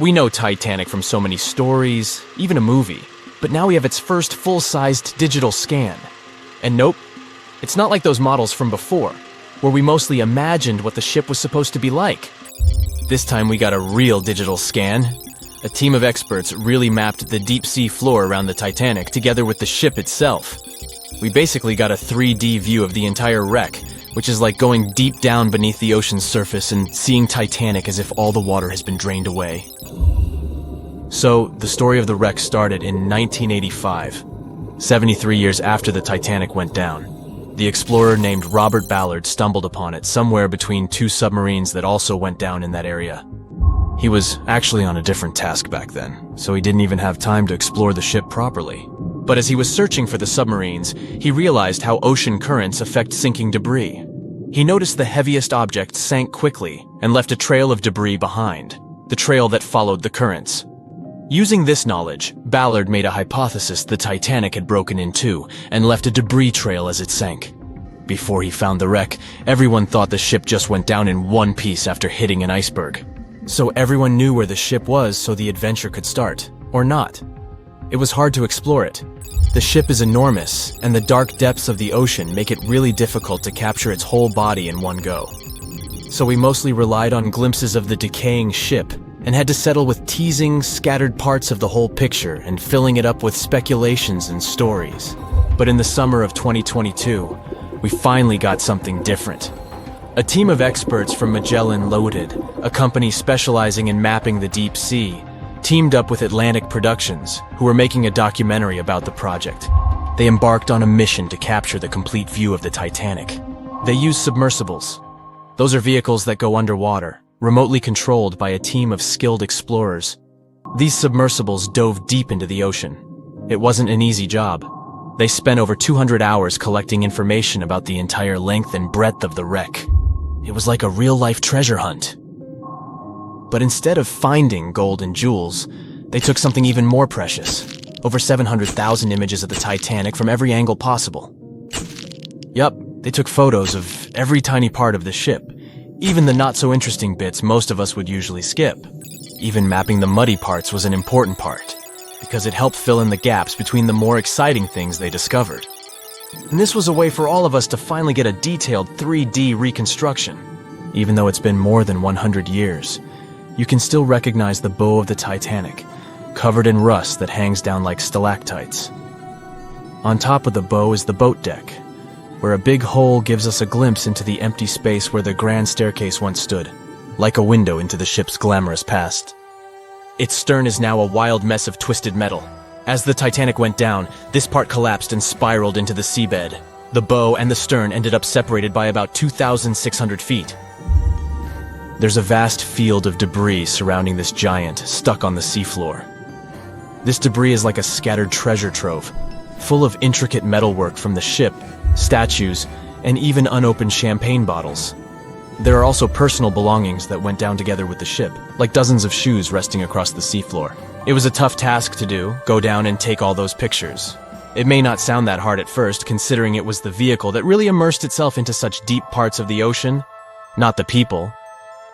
We know Titanic from so many stories, even a movie, but now we have its first full-sized digital scan. And nope, it's not like those models from before, where we mostly imagined what the ship was supposed to be like. This time we got a real digital scan. A team of experts really mapped the deep-sea floor around the Titanic together with the ship itself. We basically got a 3D view of the entire wreck, which is like going deep down beneath the ocean's surface and seeing Titanic as if all the water has been drained away. So, the story of the wreck started in 1985, 73 years after the Titanic went down. The explorer named Robert Ballard stumbled upon it somewhere between two submarines that also went down in that area. He was actually on a different task back then, so he didn't even have time to explore the ship properly. But as he was searching for the submarines, he realized how ocean currents affect sinking debris. He noticed the heaviest object sank quickly and left a trail of debris behind, the trail that followed the currents. Using this knowledge, Ballard made a hypothesis the Titanic had broken in two and left a debris trail as it sank. Before he found the wreck, everyone thought the ship just went down in one piece after hitting an iceberg. So everyone knew where the ship was so the adventure could start, or not. It was hard to explore it. The ship is enormous, and the dark depths of the ocean make it really difficult to capture its whole body in one go. So we mostly relied on glimpses of the decaying ship, and had to settle with teasing scattered parts of the whole picture and filling it up with speculations and stories. But in the summer of 2022, we finally got something different. A team of experts from Magellan Loaded, a company specializing in mapping the deep sea, teamed up with Atlantic Productions, who were making a documentary about the project. They embarked on a mission to capture the complete view of the Titanic. They used submersibles. Those are vehicles that go underwater, remotely controlled by a team of skilled explorers. These submersibles dove deep into the ocean. It wasn't an easy job. They spent over 200 hours collecting information about the entire length and breadth of the wreck. It was like a real-life treasure hunt. But instead of finding gold and jewels, they took something even more precious. Over 700,000 images of the Titanic from every angle possible. Yup, they took photos of every tiny part of the ship, even the not-so-interesting bits most of us would usually skip. Even mapping the muddy parts was an important part, because it helped fill in the gaps between the more exciting things they discovered. And this was a way for all of us to finally get a detailed 3D reconstruction. Even though it's been more than 100 years, you can still recognize the bow of the Titanic, covered in rust that hangs down like stalactites. On top of the bow is the boat deck, where a big hole gives us a glimpse into the empty space where the grand staircase once stood, like a window into the ship's glamorous past. Its stern is now a wild mess of twisted metal. As the Titanic went down, this part collapsed and spiraled into the seabed. The bow and the stern ended up separated by about 2,600 feet. There's a vast field of debris surrounding this giant, stuck on the seafloor. This debris is like a scattered treasure trove, full of intricate metalwork from the ship, statues, and even unopened champagne bottles. There are also personal belongings that went down together with the ship, like dozens of shoes resting across the seafloor. It was a tough task to do, go down and take all those pictures. It may not sound that hard at first, considering it was the vehicle that really immersed itself into such deep parts of the ocean, not the people.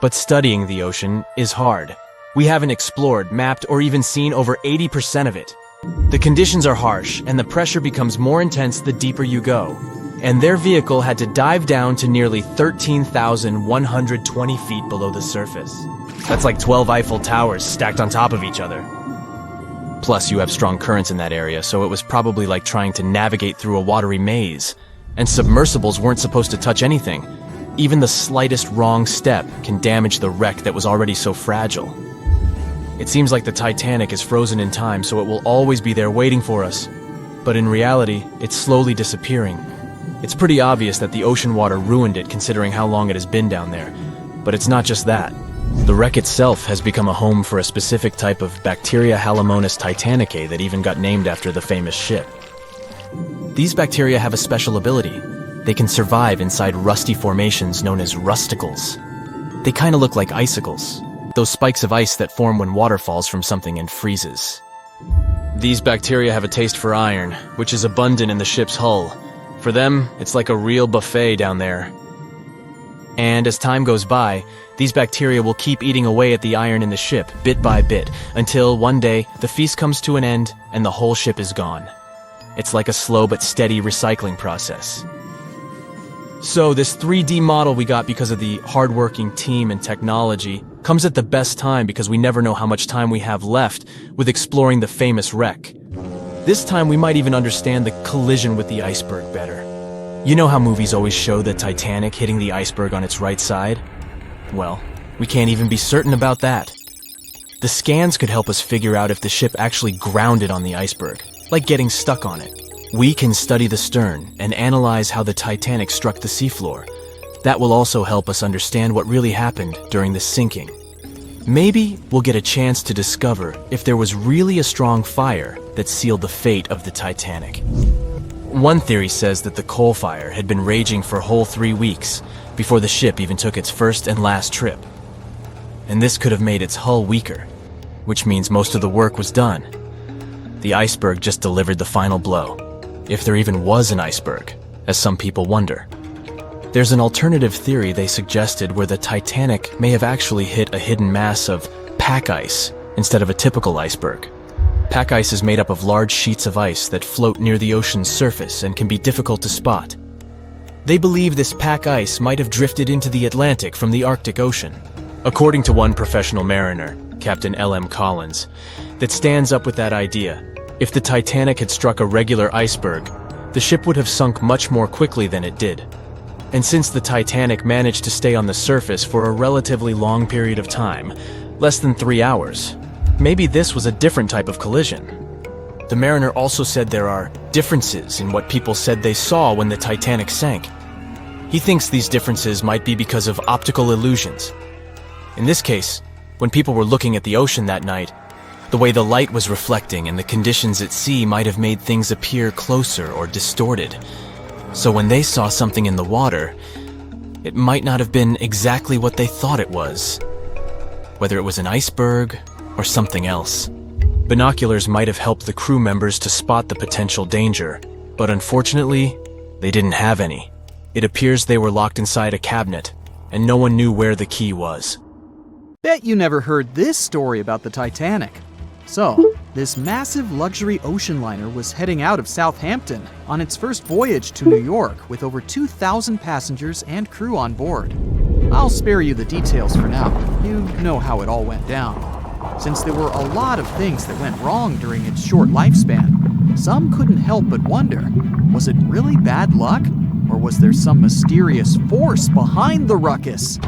But studying the ocean is hard. We haven't explored, mapped, or even seen over 80% of it. The conditions are harsh, and the pressure becomes more intense the deeper you go. And their vehicle had to dive down to nearly 13,120 feet below the surface. That's like 12 Eiffel Towers stacked on top of each other. Plus, you have strong currents in that area, so it was probably like trying to navigate through a watery maze. And submersibles weren't supposed to touch anything. Even the slightest wrong step can damage the wreck that was already so fragile. It seems like the Titanic is frozen in time, so it will always be there waiting for us. But in reality, it's slowly disappearing. It's pretty obvious that the ocean water ruined it considering how long it has been down there. But it's not just that. The wreck itself has become a home for a specific type of Bacteria Halomonas titanicae that even got named after the famous ship. These bacteria have a special ability. They can survive inside rusty formations known as rusticles. They kind of look like icicles, those spikes of ice that form when water falls from something and freezes. These bacteria have a taste for iron, which is abundant in the ship's hull. For them, it's like a real buffet down there. And as time goes by, These bacteria will keep eating away at the iron in the ship, bit by bit, until one day the feast comes to an end and the whole ship is gone. It's like a slow but steady recycling process. So this 3D model we got because of the hardworking team and technology comes at the best time because we never know how much time we have left with exploring the famous wreck. This time we might even understand the collision with the iceberg better. You know how movies always show the Titanic hitting the iceberg on its right side? Well, we can't even be certain about that. The scans could help us figure out if the ship actually grounded on the iceberg, like getting stuck on it. We can study the stern and analyze how the Titanic struck the seafloor. That will also help us understand what really happened during the sinking. Maybe we'll get a chance to discover if there was really a strong fire that sealed the fate of the Titanic. One theory says that the coal fire had been raging for a whole 3 weeks before the ship even took its first and last trip. And this could have made its hull weaker, which means most of the work was done. The iceberg just delivered the final blow, if there even was an iceberg, as some people wonder. There's an alternative theory they suggested where the Titanic may have actually hit a hidden mass of pack ice instead of a typical iceberg. Pack ice is made up of large sheets of ice that float near the ocean's surface and can be difficult to spot. They believe this pack ice might have drifted into the Atlantic from the Arctic Ocean. According to one professional mariner, Captain L.M. Collins, that stands up with that idea. If the Titanic had struck a regular iceberg, the ship would have sunk much more quickly than it did. And since the Titanic managed to stay on the surface for a relatively long period of time, less than 3 hours, maybe this was a different type of collision. The mariner also said there are differences in what people said they saw when the Titanic sank. He thinks these differences might be because of optical illusions. In this case, when people were looking at the ocean that night, the way the light was reflecting and the conditions at sea might have made things appear closer or distorted. So when they saw something in the water, it might not have been exactly what they thought it was, whether it was an iceberg or something else. Binoculars might have helped the crew members to spot the potential danger, but unfortunately, they didn't have any. It appears they were locked inside a cabinet, and no one knew where the key was. Bet you never heard this story about the Titanic. So, this massive luxury ocean liner was heading out of Southampton on its first voyage to New York with over 2,000 passengers and crew on board. I'll spare you the details for now. You know how it all went down. Since there were a lot of things that went wrong during its short lifespan, some couldn't help but wonder, was it really bad luck? Or was there some mysterious force behind the ruckus?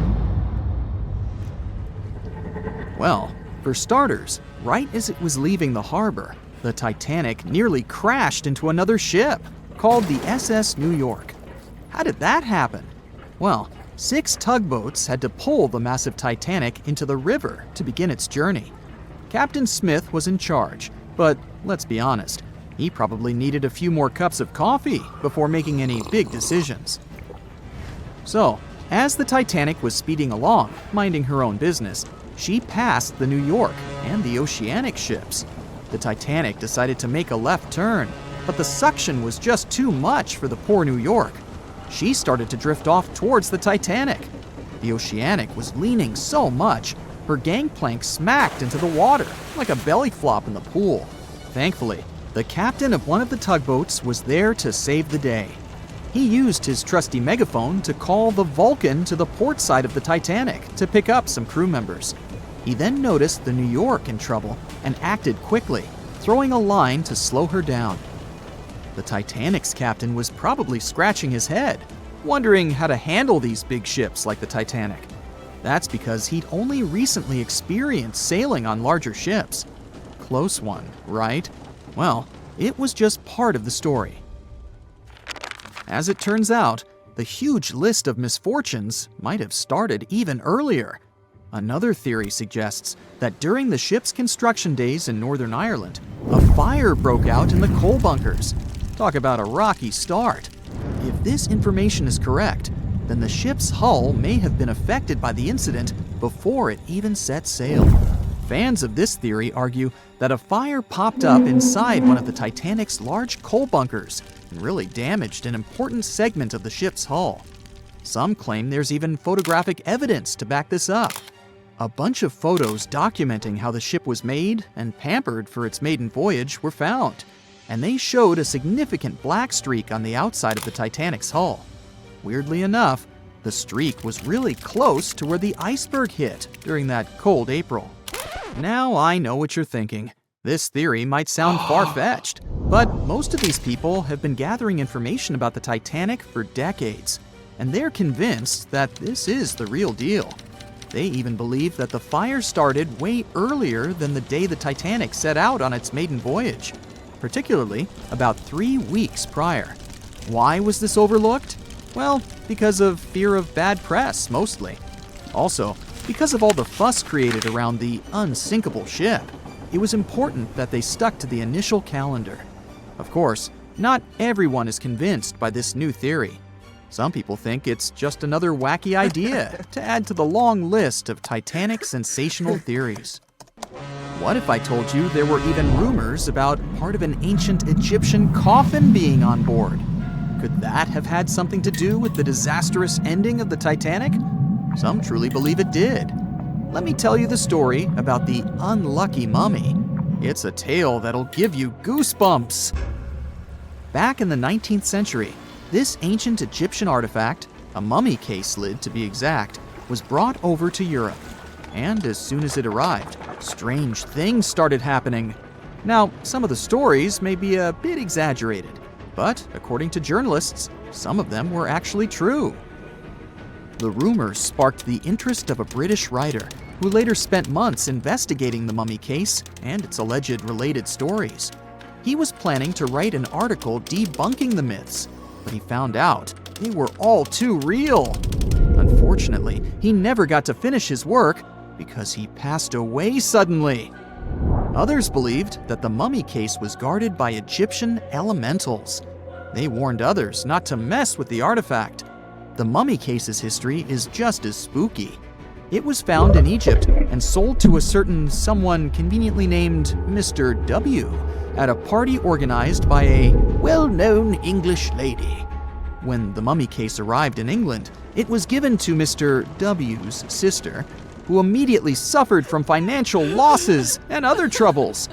Well, for starters, right as it was leaving the harbor, the Titanic nearly crashed into another ship, called the SS New York. How did that happen? Well, 6 tugboats had to pull the massive Titanic into the river to begin its journey. Captain Smith was in charge, but let's be honest, he probably needed a few more cups of coffee before making any big decisions. So, as the Titanic was speeding along, minding her own business, she passed the New York and the Oceanic ships. The Titanic decided to make a left turn, but the suction was just too much for the poor New York. She started to drift off towards the Titanic. The Oceanic was leaning so much, her gangplank smacked into the water like a belly flop in the pool. Thankfully, the captain of one of the tugboats was there to save the day. He used his trusty megaphone to call the Vulcan to the port side of the Titanic to pick up some crew members. He then noticed the New York in trouble and acted quickly, throwing a line to slow her down. The Titanic's captain was probably scratching his head, wondering how to handle these big ships like the Titanic. That's because he'd only recently experienced sailing on larger ships. Close one, right? Well, it was just part of the story. As it turns out, the huge list of misfortunes might have started even earlier. Another theory suggests that during the ship's construction days in Northern Ireland, a fire broke out in the coal bunkers. Talk about a rocky start. If this information is correct, then the ship's hull may have been affected by the incident before it even set sail. Fans of this theory argue that a fire popped up inside one of the Titanic's large coal bunkers and really damaged an important segment of the ship's hull. Some claim there's even photographic evidence to back this up. A bunch of photos documenting how the ship was made and pampered for its maiden voyage were found, and they showed a significant black streak on the outside of the Titanic's hull. Weirdly enough, the streak was really close to where the iceberg hit during that cold April. Now I know what you're thinking. This theory might sound far-fetched, but most of these people have been gathering information about the Titanic for decades, and they're convinced that this is the real deal. They even believe that the fire started way earlier than the day the Titanic set out on its maiden voyage, particularly about 3 weeks prior. Why was this overlooked? Well, because of fear of bad press, mostly. Also, because of all the fuss created around the unsinkable ship, it was important that they stuck to the initial calendar. Of course, not everyone is convinced by this new theory. Some people think it's just another wacky idea to add to the long list of Titanic sensational theories. What if I told you there were even rumors about part of an ancient Egyptian coffin being on board? Could that have had something to do with the disastrous ending of the Titanic? Some truly believe it did. Let me tell you the story about the unlucky mummy. It's a tale that'll give you goosebumps. Back in the 19th century, this ancient Egyptian artifact, a mummy case lid to be exact, was brought over to Europe. And as soon as it arrived, strange things started happening. Now, some of the stories may be a bit exaggerated, but according to journalists, some of them were actually true. The rumors sparked the interest of a British writer who later spent months investigating the mummy case and its alleged related stories. He was planning to write an article debunking the myths, but he found out they were all too real. Unfortunately, he never got to finish his work because he passed away suddenly. Others believed that the mummy case was guarded by Egyptian elementals. They warned others not to mess with the artifact. The mummy case's history is just as spooky. It was found in Egypt and sold to a certain someone conveniently named Mr. W at a party organized by a well-known English lady. When the mummy case arrived in England, it was given to Mr. W's sister, who immediately suffered from financial losses and other troubles.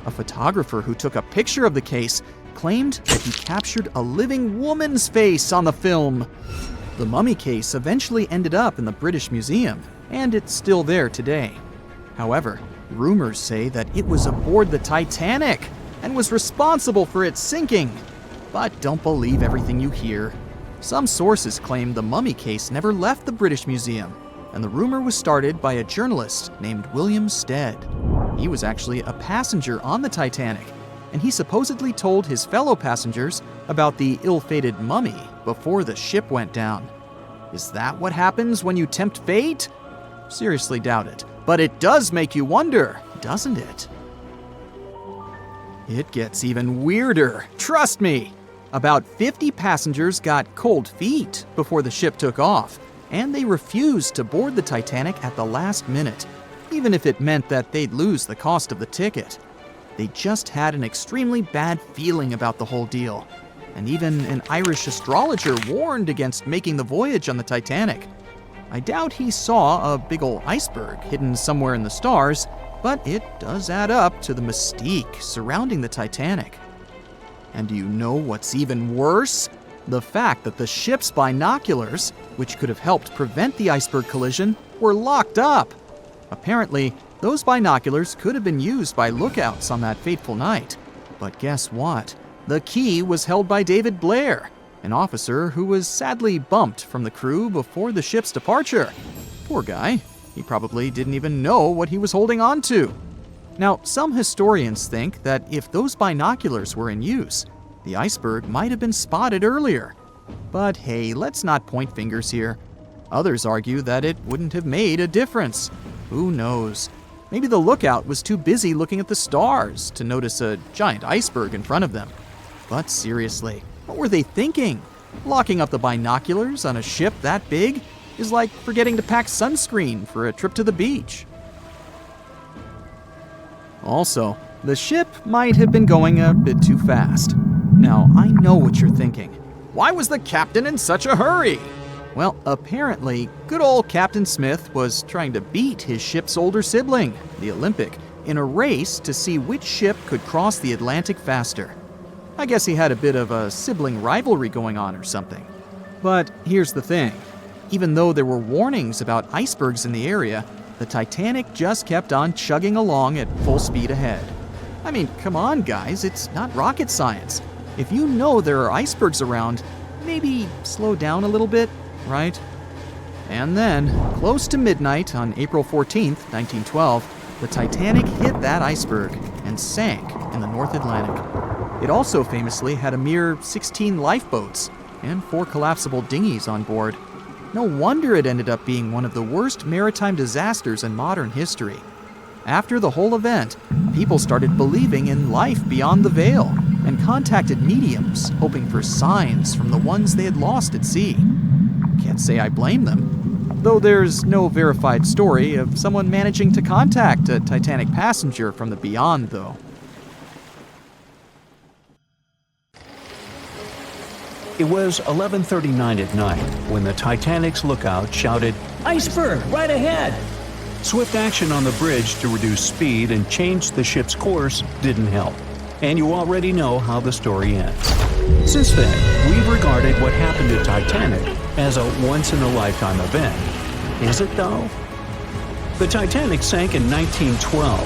A photographer who took a picture of the case claimed that he captured a living woman's face on the film. The mummy case eventually ended up in the British Museum, and it's still there today. However, rumors say that it was aboard the Titanic and was responsible for its sinking. But don't believe everything you hear. Some sources claim the mummy case never left the British Museum, and the rumor was started by a journalist named William Stead. He was actually a passenger on the Titanic, and he supposedly told his fellow passengers about the ill-fated mummy before the ship went down. Is that what happens when you tempt fate? Seriously doubt it, but it does make you wonder, doesn't it? It gets even weirder, trust me! About 50 passengers got cold feet before the ship took off, and they refused to board the Titanic at the last minute, even if it meant that they'd lose the cost of the ticket. They just had an extremely bad feeling about the whole deal, and even an Irish astrologer warned against making the voyage on the Titanic. I doubt he saw a big ol' iceberg hidden somewhere in the stars, but it does add up to the mystique surrounding the Titanic. And do you know what's even worse? The fact that the ship's binoculars, which could have helped prevent the iceberg collision, were locked up. Apparently, those binoculars could have been used by lookouts on that fateful night. But guess what? The key was held by David Blair, an officer who was sadly bumped from the crew before the ship's departure. Poor guy. He probably didn't even know what he was holding on to. Now, some historians think that if those binoculars were in use, the iceberg might have been spotted earlier. But hey, let's not point fingers here. Others argue that it wouldn't have made a difference. Who knows? Maybe the lookout was too busy looking at the stars to notice a giant iceberg in front of them. But seriously, what were they thinking? Locking up the binoculars on a ship that big is like forgetting to pack sunscreen for a trip to the beach. Also, the ship might have been going a bit too fast. Now, I know what you're thinking. Why was the captain in such a hurry? Well, apparently, good old Captain Smith was trying to beat his ship's older sibling, the Olympic, in a race to see which ship could cross the Atlantic faster. I guess he had a bit of a sibling rivalry going on or something. But here's the thing. Even though there were warnings about icebergs in the area, the Titanic just kept on chugging along at full speed ahead. I mean, come on, guys, it's not rocket science. If you know there are icebergs around, maybe slow down a little bit, right? And then, close to midnight on April 14th, 1912, the Titanic hit that iceberg and sank in the North Atlantic. It also famously had a mere 16 lifeboats and 4 collapsible dinghies on board. No wonder it ended up being one of the worst maritime disasters in modern history. After the whole event, people started believing in life beyond the veil and contacted mediums, hoping for signs from the ones they had lost at sea. Can't say I blame them, though there's no verified story of someone managing to contact a Titanic passenger from the beyond, though. It was 11:39 at night when the Titanic's lookout shouted, "Iceberg, right ahead!" Swift action on the bridge to reduce speed and change the ship's course didn't help, and you already know how the story ends. Since then, we've regarded what happened to Titanic as a once-in-a-lifetime event. Is it though? The Titanic sank in 1912.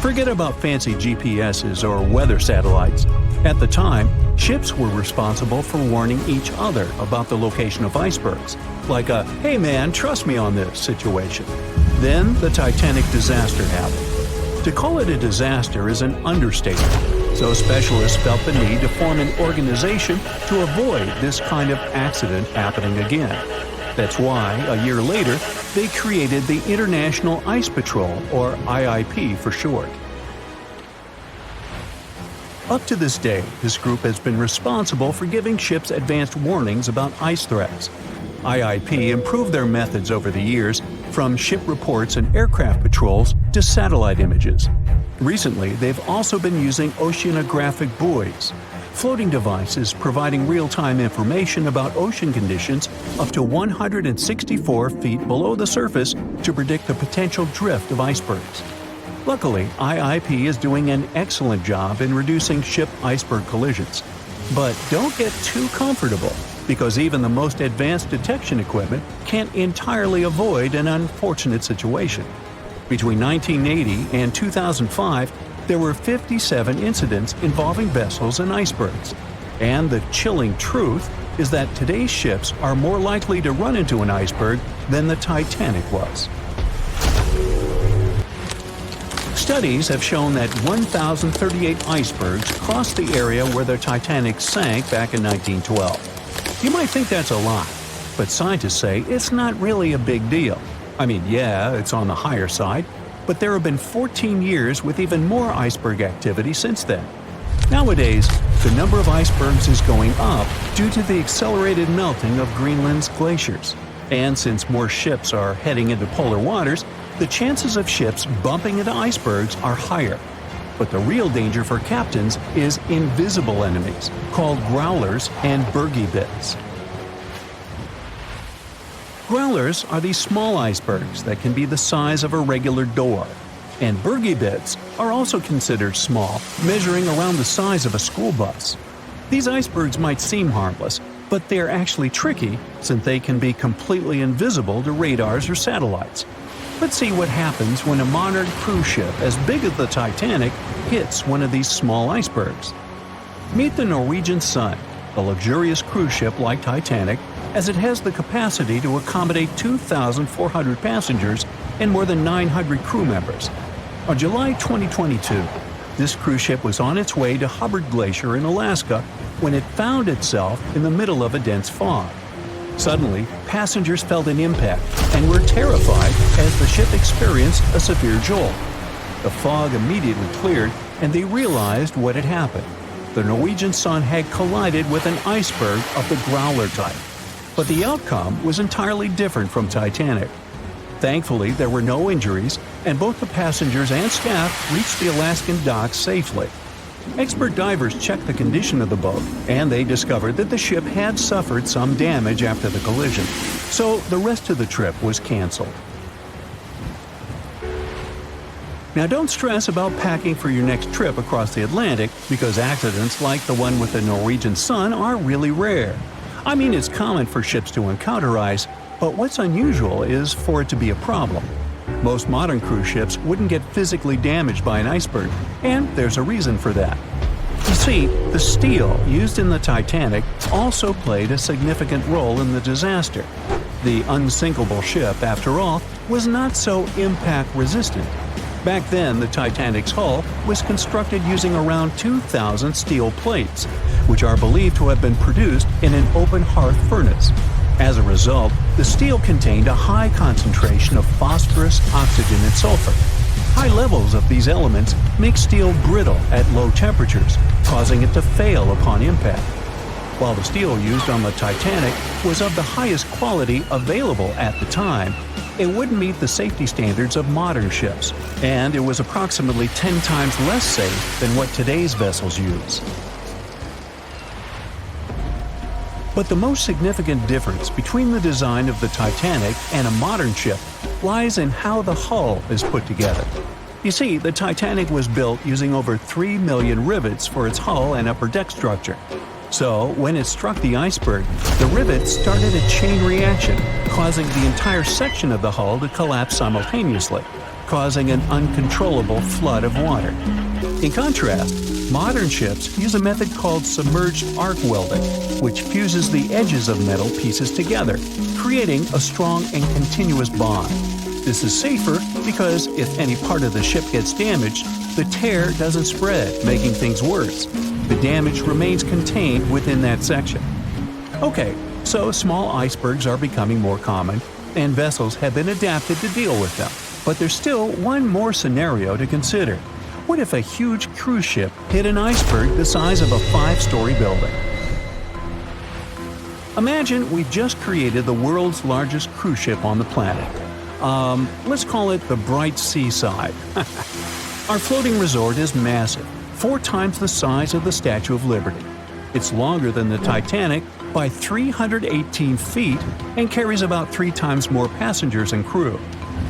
Forget about fancy GPSs or weather satellites. At the time, ships were responsible for warning each other about the location of icebergs, like a "hey man, trust me on this" situation. Then the Titanic disaster happened. To call it a disaster is an understatement, so specialists felt the need to form an organization to avoid this kind of accident happening again. That's why, a year later, they created the International Ice Patrol, or IIP for short. Up to this day, this group has been responsible for giving ships advanced warnings about ice threats. IIP improved their methods over the years, from ship reports and aircraft patrols to satellite images. Recently, they've also been using oceanographic buoys, floating devices providing real-time information about ocean conditions up to 164 feet below the surface to predict the potential drift of icebergs. Luckily, IIP is doing an excellent job in reducing ship iceberg collisions. But don't get too comfortable, because even the most advanced detection equipment can't entirely avoid an unfortunate situation. Between 1980 and 2005, there were 57 incidents involving vessels and icebergs. And the chilling truth is that today's ships are more likely to run into an iceberg than the Titanic was. Studies have shown that 1,038 icebergs crossed the area where the Titanic sank back in 1912. You might think that's a lot, but scientists say it's not really a big deal. I mean, yeah, it's on the higher side, but there have been 14 years with even more iceberg activity since then. Nowadays, the number of icebergs is going up due to the accelerated melting of Greenland's glaciers. And since more ships are heading into polar waters, the chances of ships bumping into icebergs are higher. But the real danger for captains is invisible enemies, called growlers and bergy bits. Growlers are these small icebergs that can be the size of a regular door. And bergy bits are also considered small, measuring around the size of a school bus. These icebergs might seem harmless, but they're actually tricky since they can be completely invisible to radars or satellites. Let's see what happens when a modern cruise ship as big as the Titanic hits one of these small icebergs. Meet the Norwegian Sun, a luxurious cruise ship like Titanic, as it has the capacity to accommodate 2,400 passengers and more than 900 crew members. On July 2022, this cruise ship was on its way to Hubbard Glacier in Alaska when it found itself in the middle of a dense fog. Suddenly, passengers felt an impact and were terrified as the ship experienced a severe jolt. The fog immediately cleared and they realized what had happened. The Norwegian Sun had collided with an iceberg of the growler type. But the outcome was entirely different from Titanic. Thankfully, there were no injuries, and both the passengers and staff reached the Alaskan docks safely. Expert divers checked the condition of the boat, and they discovered that the ship had suffered some damage after the collision, so the rest of the trip was canceled. Now don't stress about packing for your next trip across the Atlantic, because accidents like the one with the Norwegian Sun are really rare. I mean, it's common for ships to encounter ice, but what's unusual is for it to be a problem. Most modern cruise ships wouldn't get physically damaged by an iceberg, and there's a reason for that. You see, the steel used in the Titanic also played a significant role in the disaster. The unsinkable ship, after all, was not so impact-resistant. Back then, the Titanic's hull was constructed using around 2,000 steel plates, which are believed to have been produced in an open hearth furnace. As a result, the steel contained a high concentration of phosphorus, oxygen, and sulfur. High levels of these elements make steel brittle at low temperatures, causing it to fail upon impact. While the steel used on the Titanic was of the highest quality available at the time, it wouldn't meet the safety standards of modern ships, and it was approximately 10 times less safe than what today's vessels use. But the most significant difference between the design of the Titanic and a modern ship lies in how the hull is put together. You see, the Titanic was built using over 3 million rivets for its hull and upper deck structure. So, when it struck the iceberg, the rivets started a chain reaction, causing the entire section of the hull to collapse simultaneously, causing an uncontrollable flood of water. In contrast, modern ships use a method called submerged arc welding, which fuses the edges of metal pieces together, creating a strong and continuous bond. This is safer because if any part of the ship gets damaged, the tear doesn't spread, making things worse. The damage remains contained within that section. Okay, so small icebergs are becoming more common, and vessels have been adapted to deal with them. But there's still one more scenario to consider. What if a huge cruise ship hit an iceberg the size of a 5-story building? Imagine we've just created the world's largest cruise ship on the planet. Let's call it the Bright Seaside. Our floating resort is massive, 4 times the size of the Statue of Liberty. It's longer than the Titanic by 318 feet and carries about 3 times more passengers and crew.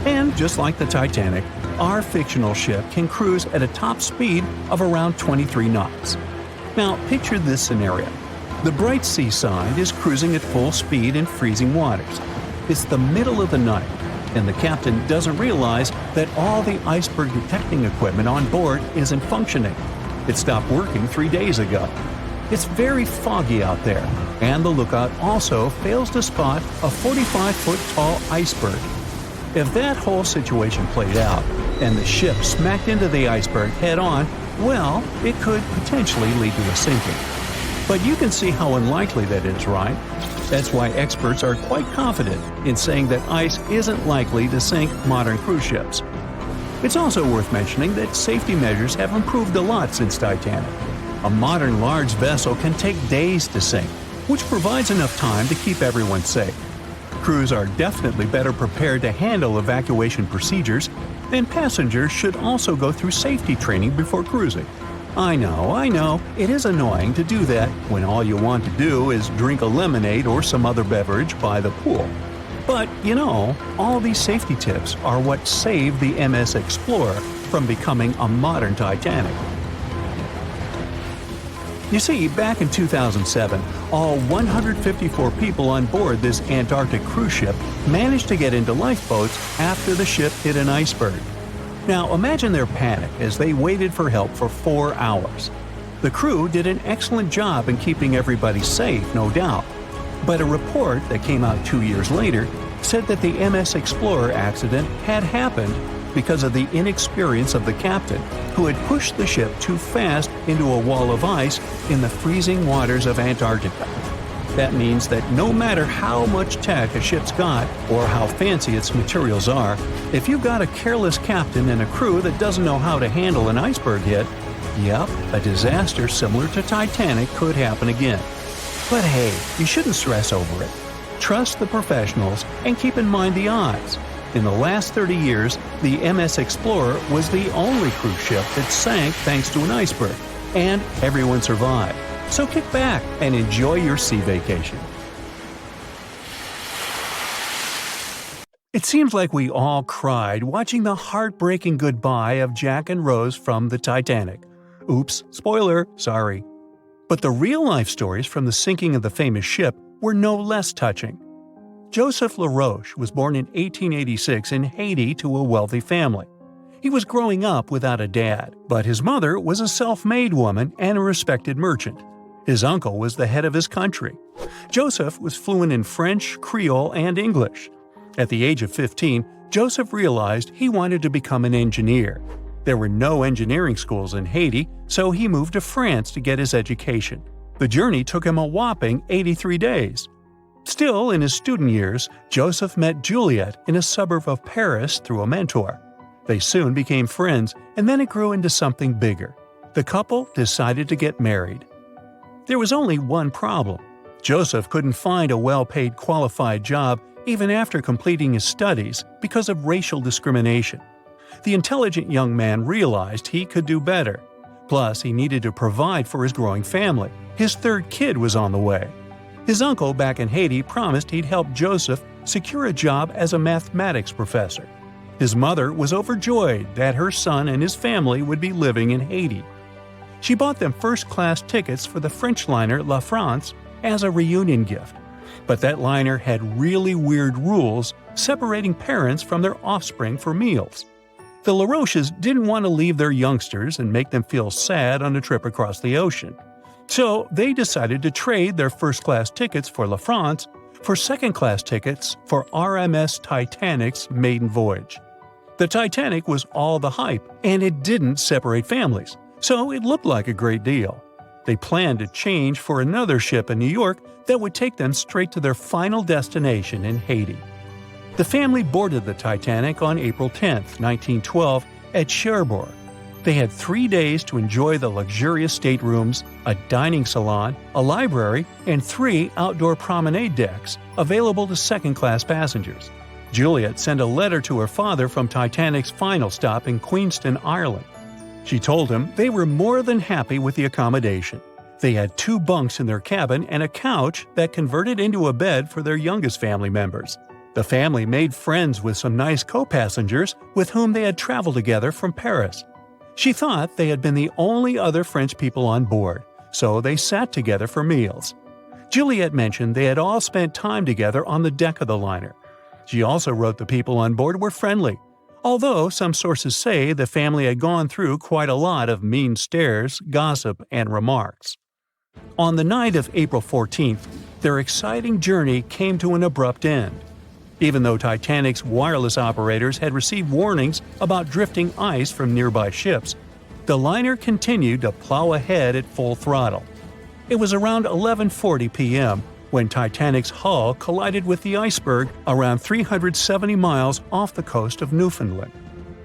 And just like the Titanic, our fictional ship can cruise at a top speed of around 23 knots. Now, picture this scenario. The Bright Seaside is cruising at full speed in freezing waters. It's the middle of the night, and the captain doesn't realize that all the iceberg detecting equipment on board isn't functioning. It stopped working 3 days ago. It's very foggy out there, and the lookout also fails to spot a 45-foot tall iceberg. If that whole situation played out, and the ship smacked into the iceberg head-on, well, it could potentially lead to a sinking. But you can see how unlikely that is, right? That's why experts are quite confident in saying that ice isn't likely to sink modern cruise ships. It's also worth mentioning that safety measures have improved a lot since Titanic. A modern large vessel can take days to sink, which provides enough time to keep everyone safe. Crews are definitely better prepared to handle evacuation procedures, and passengers should also go through safety training before cruising. I know, it is annoying to do that when all you want to do is drink a lemonade or some other beverage by the pool. But, all these safety tips are what saved the MS Explorer from becoming a modern Titanic. You see, back in 2007, all 154 people on board this Antarctic cruise ship managed to get into lifeboats after the ship hit an iceberg. Now imagine their panic as they waited for help for 4 hours. The crew did an excellent job in keeping everybody safe, no doubt. But a report that came out 2 years later said that the MS Explorer accident had happened because of the inexperience of the captain, who had pushed the ship too fast into a wall of ice in the freezing waters of Antarctica. That means that no matter how much tech a ship's got or how fancy its materials are, if you've got a careless captain and a crew that doesn't know how to handle an iceberg hit, yep, a disaster similar to Titanic could happen again. But hey, you shouldn't stress over it. Trust the professionals and keep in mind the odds. In the last 30 years, the MS Explorer was the only cruise ship that sank thanks to an iceberg. and everyone survived. So kick back and enjoy your sea vacation. It seems like we all cried watching the heartbreaking goodbye of Jack and Rose from the Titanic. Oops, spoiler, sorry. But the real-life stories from the sinking of the famous ship were no less touching. Joseph LaRoche was born in 1886 in Haiti to a wealthy family. He was growing up without a dad, but his mother was a self-made woman and a respected merchant. His uncle was the head of his country. Joseph was fluent in French, Creole, and English. At the age of 15, Joseph realized he wanted to become an engineer. There were no engineering schools in Haiti, so he moved to France to get his education. The journey took him a whopping 83 days. Still, in his student years, Joseph met Juliet in a suburb of Paris through a mentor. They soon became friends, and then it grew into something bigger. The couple decided to get married. There was only one problem. Joseph couldn't find a well-paid qualified job even after completing his studies because of racial discrimination. The intelligent young man realized he could do better. Plus, he needed to provide for his growing family. His third kid was on the way. His uncle back in Haiti promised he'd help Joseph secure a job as a mathematics professor. His mother was overjoyed that her son and his family would be living in Haiti. She bought them first-class tickets for the French liner La France as a reunion gift. But that liner had really weird rules separating parents from their offspring for meals. The LaRoches didn't want to leave their youngsters and make them feel sad on a trip across the ocean. So they decided to trade their first-class tickets for La France for second-class tickets for RMS Titanic's maiden voyage. The Titanic was all the hype, and it didn't separate families, so it looked like a great deal. They planned to change for another ship in New York that would take them straight to their final destination in Haiti. The family boarded the Titanic on April 10, 1912, at Cherbourg. They had 3 days to enjoy the luxurious staterooms, a dining salon, a library, and 3 outdoor promenade decks available to second-class passengers. Juliet sent a letter to her father from Titanic's final stop in Queenston, Ireland. She told him they were more than happy with the accommodation. They had 2 bunks in their cabin and a couch that converted into a bed for their youngest family members. The family made friends with some nice co-passengers with whom they had traveled together from Paris. She thought they had been the only other French people on board, so they sat together for meals. Juliet mentioned they had all spent time together on the deck of the liner. She also wrote the people on board were friendly, although some sources say the family had gone through quite a lot of mean stares, gossip, and remarks. On the night of April 14th, their exciting journey came to an abrupt end. Even though Titanic's wireless operators had received warnings about drifting ice from nearby ships, the liner continued to plow ahead at full throttle. It was around 11:40 p.m. when Titanic's hull collided with the iceberg around 370 miles off the coast of Newfoundland.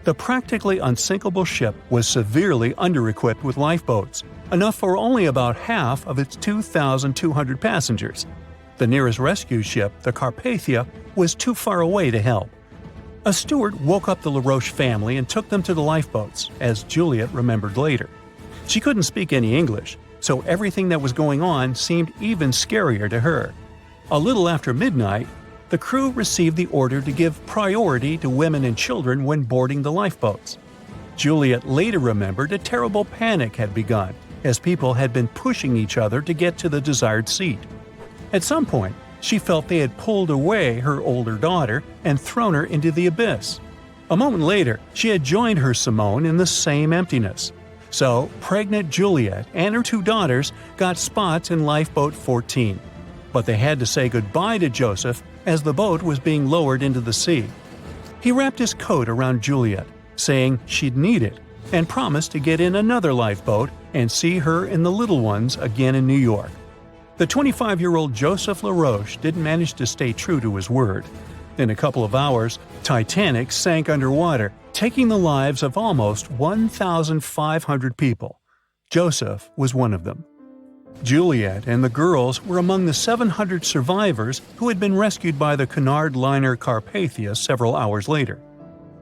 The practically unsinkable ship was severely under-equipped with lifeboats, enough for only about half of its 2,200 passengers. The nearest rescue ship, the Carpathia, was too far away to help. A steward woke up the LaRoche family and took them to the lifeboats, as Juliet remembered later. She couldn't speak any English, so everything that was going on seemed even scarier to her. A little after midnight, the crew received the order to give priority to women and children when boarding the lifeboats. Juliet later remembered a terrible panic had begun, as people had been pushing each other to get to the desired seat. At some point, she felt they had pulled away her older daughter and thrown her into the abyss. A moment later, she had joined her Simone in the same emptiness. So, pregnant Juliet and her 2 daughters got spots in Lifeboat 14. But they had to say goodbye to Joseph as the boat was being lowered into the sea. He wrapped his coat around Juliet, saying she'd need it, and promised to get in another lifeboat and see her and the little ones again in New York. The 25-year-old Joseph LaRoche didn't manage to stay true to his word. In a couple of hours, Titanic sank underwater, taking the lives of almost 1,500 people. Joseph was one of them. Juliet and the girls were among the 700 survivors who had been rescued by the Cunard liner Carpathia several hours later.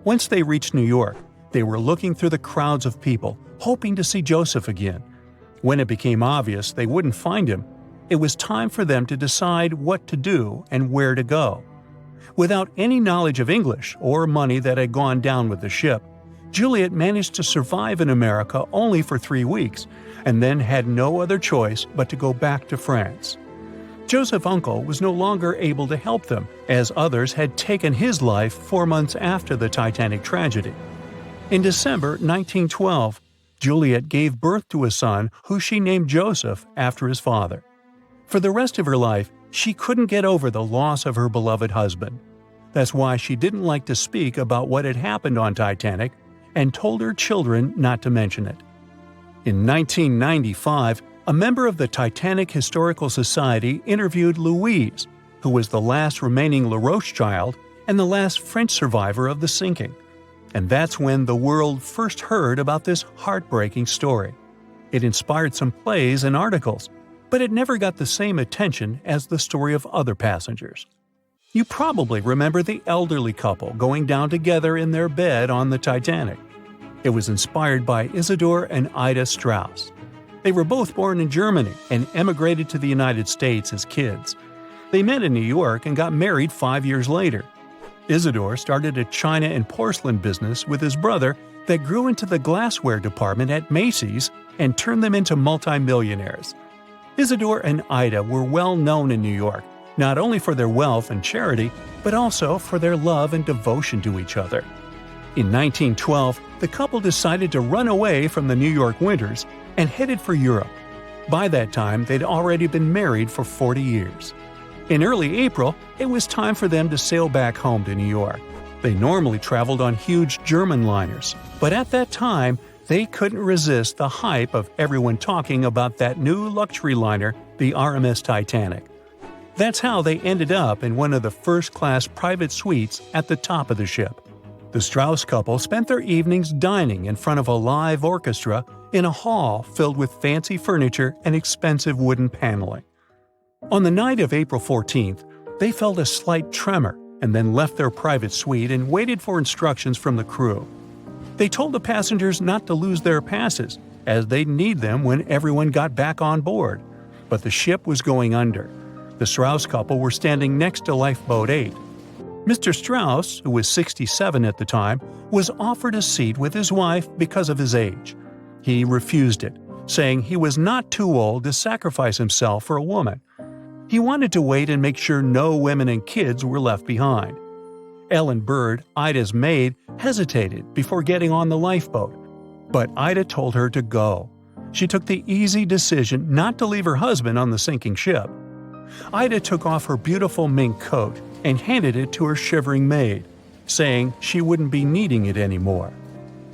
Once they reached New York, they were looking through the crowds of people, hoping to see Joseph again. When it became obvious they wouldn't find him, it was time for them to decide what to do and where to go. Without any knowledge of English or money that had gone down with the ship, Juliet managed to survive in America only for 3 weeks, and then had no other choice but to go back to France. Joseph Uncle was no longer able to help them, as others had taken his life 4 months after the Titanic tragedy. In December 1912, Juliet gave birth to a son who she named Joseph after his father. For the rest of her life, she couldn't get over the loss of her beloved husband. That's why she didn't like to speak about what had happened on Titanic and told her children not to mention it. In 1995, a member of the Titanic Historical Society interviewed Louise, who was the last remaining LaRoche child and the last French survivor of the sinking. And that's when the world first heard about this heartbreaking story. It inspired some plays and articles, but it never got the same attention as the story of other passengers. You probably remember the elderly couple going down together in their bed on the Titanic. It was inspired by Isidor and Ida Strauss. They were both born in Germany and emigrated to the United States as kids. They met in New York and got married 5 years later. Isidor started a china and porcelain business with his brother that grew into the glassware department at Macy's and turned them into multimillionaires. Isidor and Ida were well known in New York, not only for their wealth and charity, but also for their love and devotion to each other. In 1912, the couple decided to run away from the New York winters and headed for Europe. By that time, they'd already been married for 40 years. In early April, it was time for them to sail back home to New York. They normally traveled on huge German liners, but at that time, they couldn't resist the hype of everyone talking about that new luxury liner, the RMS Titanic. That's how they ended up in one of the first-class private suites at the top of the ship. The Strauss couple spent their evenings dining in front of a live orchestra in a hall filled with fancy furniture and expensive wooden paneling. On the night of April 14th, they felt a slight tremor and then left their private suite and waited for instructions from the crew. They told the passengers not to lose their passes, as they'd need them when everyone got back on board. But the ship was going under. The Strauss couple were standing next to Lifeboat 8. Mr. Strauss, who was 67 at the time, was offered a seat with his wife because of his age. He refused it, saying he was not too old to sacrifice himself for a woman. He wanted to wait and make sure no women and kids were left behind. Ellen Bird, Ida's maid, hesitated before getting on the lifeboat, but Ida told her to go. She took the easy decision not to leave her husband on the sinking ship. Ida took off her beautiful mink coat and handed it to her shivering maid, saying she wouldn't be needing it anymore.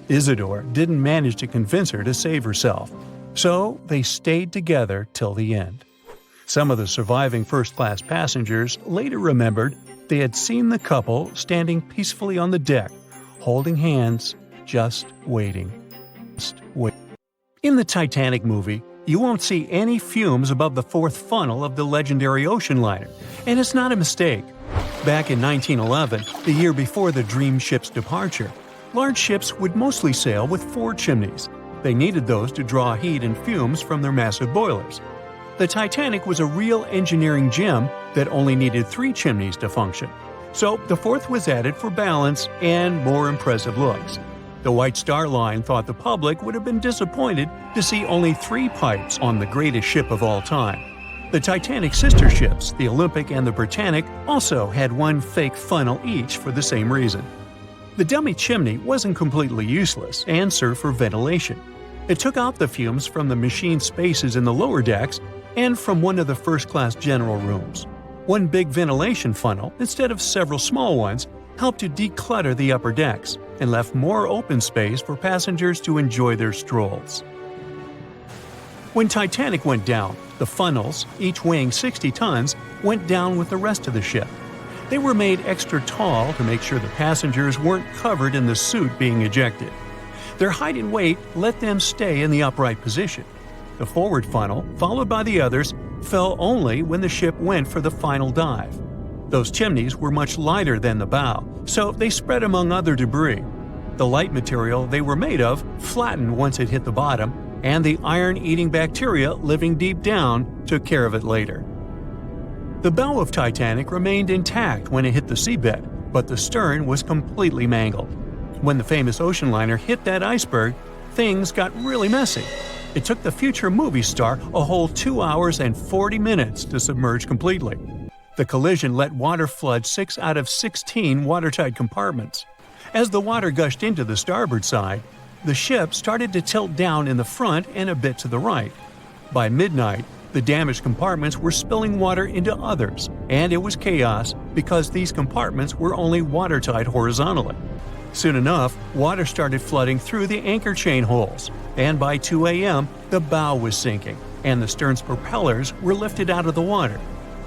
Isidor didn't manage to convince her to save herself, so they stayed together till the end. Some of the surviving first-class passengers later remembered they had seen the couple standing peacefully on the deck, holding hands, just waiting. In the Titanic movie, you won't see any fumes above the fourth funnel of the legendary ocean liner, and it's not a mistake. Back in 1911, the year before the Dream ship's departure, large ships would mostly sail with 4 chimneys. They needed those to draw heat and fumes from their massive boilers. The Titanic was a real engineering gem that only needed 3 chimneys to function. So the fourth was added for balance and more impressive looks. The White Star Line thought the public would have been disappointed to see only 3 pipes on the greatest ship of all time. The Titanic's sister ships, the Olympic and the Britannic, also had 1 fake funnel each for the same reason. The dummy chimney wasn't completely useless and served for ventilation. It took out the fumes from the machine spaces in the lower decks and from one of the first-class general rooms. 1 big ventilation funnel, instead of several small ones, helped to declutter the upper decks and left more open space for passengers to enjoy their strolls. When Titanic went down, the funnels, each weighing 60 tons, went down with the rest of the ship. They were made extra tall to make sure the passengers weren't covered in the soot being ejected. Their height and weight let them stay in the upright position. The forward funnel, followed by the others, fell only when the ship went for the final dive. Those chimneys were much lighter than the bow, so they spread among other debris. The light material they were made of flattened once it hit the bottom, and the iron-eating bacteria living deep down took care of it later. The bow of Titanic remained intact when it hit the seabed, but the stern was completely mangled. When the famous ocean liner hit that iceberg, things got really messy. It took the future movie star a whole 2 hours and 40 minutes to submerge completely. The collision let water flood 6 out of 16 watertight compartments. As the water gushed into the starboard side, the ship started to tilt down in the front and a bit to the right. By midnight, the damaged compartments were spilling water into others, and it was chaos because these compartments were only watertight horizontally. Soon enough, water started flooding through the anchor chain holes, and by 2 a.m., the bow was sinking, and the stern's propellers were lifted out of the water.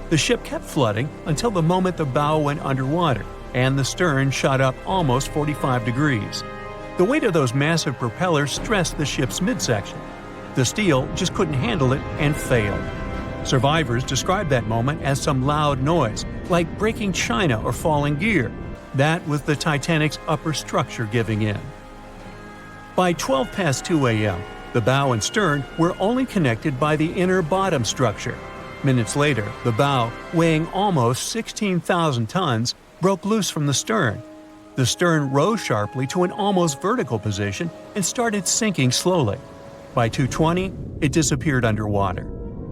The ship kept flooding until the moment the bow went underwater, and the stern shot up almost 45 degrees. The weight of those massive propellers stressed the ship's midsection. The steel just couldn't handle it and failed. Survivors described that moment as some loud noise, like breaking china or falling gear. That was the Titanic's upper structure giving in. By 12 past 2 a.m., the bow and stern were only connected by the inner bottom structure. Minutes later, the bow, weighing almost 16,000 tons, broke loose from the stern. The stern rose sharply to an almost vertical position and started sinking slowly. By 2:20, it disappeared underwater.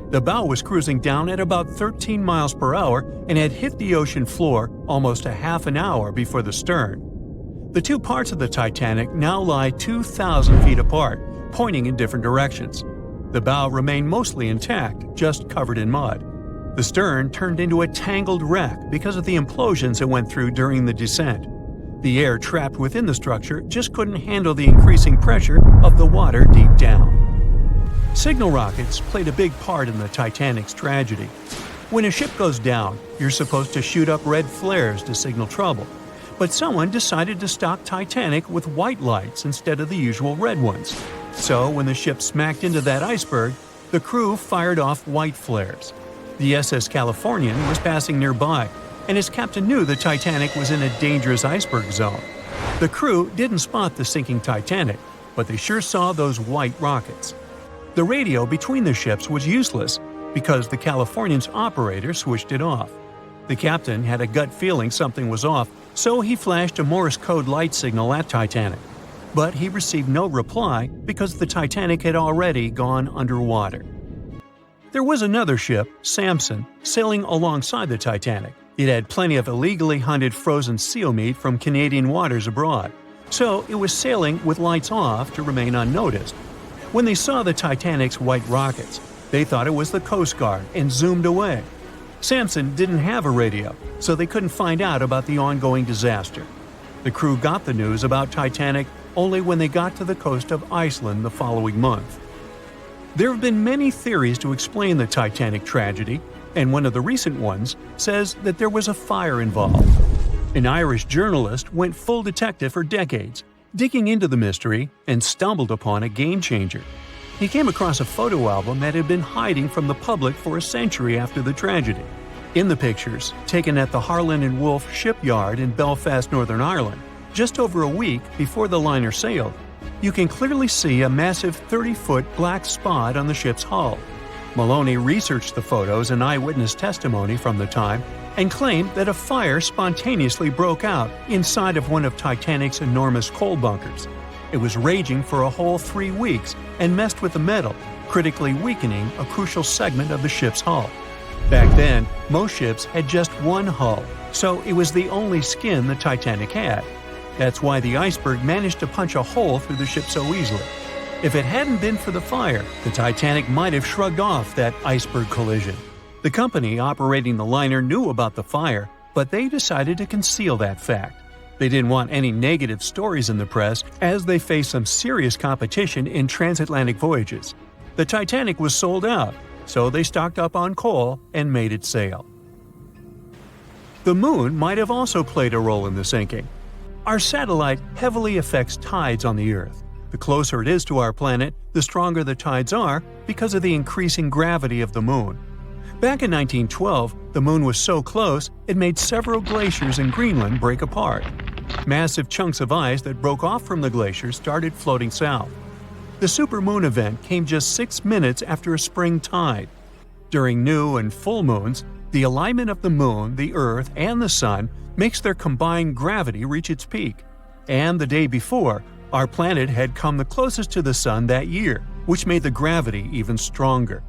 The bow was cruising down at about 13 miles per hour and had hit the ocean floor almost a half an hour before the stern. The two parts of the Titanic now lie 2,000 feet apart, pointing in different directions. The bow remained mostly intact, just covered in mud. The stern turned into a tangled wreck because of the implosions it went through during the descent. The air trapped within the structure just couldn't handle the increasing pressure of the water deep down. Signal rockets played a big part in the Titanic's tragedy. When a ship goes down, you're supposed to shoot up red flares to signal trouble. But someone decided to stock Titanic with white lights instead of the usual red ones. So when the ship smacked into that iceberg, the crew fired off white flares. The SS Californian was passing nearby, and his captain knew the Titanic was in a dangerous iceberg zone. The crew didn't spot the sinking Titanic, but they sure saw those white rockets. The radio between the ships was useless because the Californian's operator switched it off. The captain had a gut feeling something was off, so he flashed a Morse code light signal at Titanic. But he received no reply because the Titanic had already gone underwater. There was another ship, Samson, sailing alongside the Titanic. It had plenty of illegally hunted frozen seal meat from Canadian waters abroad, so it was sailing with lights off to remain unnoticed. When they saw the Titanic's white rockets, they thought it was the Coast Guard and zoomed away. Samson didn't have a radio, so they couldn't find out about the ongoing disaster. The crew got the news about Titanic only when they got to the coast of Iceland the following month. There have been many theories to explain the Titanic tragedy, and one of the recent ones says that there was a fire involved. An Irish journalist went full detective for decades, digging into the mystery, and stumbled upon a game-changer. He came across a photo album that had been hiding from the public for a century after the tragedy. In the pictures, taken at the Harland and Wolff shipyard in Belfast, Northern Ireland, just over a week before the liner sailed, you can clearly see a massive 30-foot black spot on the ship's hull. Maloney researched the photos and eyewitness testimony from the time and claimed that a fire spontaneously broke out inside of one of Titanic's enormous coal bunkers. It was raging for a whole 3 weeks and messed with the metal, critically weakening a crucial segment of the ship's hull. Back then, most ships had just one hull, so it was the only skin the Titanic had. That's why the iceberg managed to punch a hole through the ship so easily. If it hadn't been for the fire, the Titanic might have shrugged off that iceberg collision. The company operating the liner knew about the fire, but they decided to conceal that fact. They didn't want any negative stories in the press as they faced some serious competition in transatlantic voyages. The Titanic was sold out, so they stocked up on coal and made it sail. The moon might have also played a role in the sinking. Our satellite heavily affects tides on the Earth. The closer it is to our planet, the stronger the tides are because of the increasing gravity of the moon. Back in 1912, the moon was so close it made several glaciers in Greenland break apart. Massive chunks of ice that broke off from the glaciers started floating south. The supermoon event came just 6 minutes after a spring tide. During new and full moons, the alignment of the moon, the Earth, and the Sun makes their combined gravity reach its peak. And the day before, our planet had come the closest to the Sun that year, which made the gravity even stronger.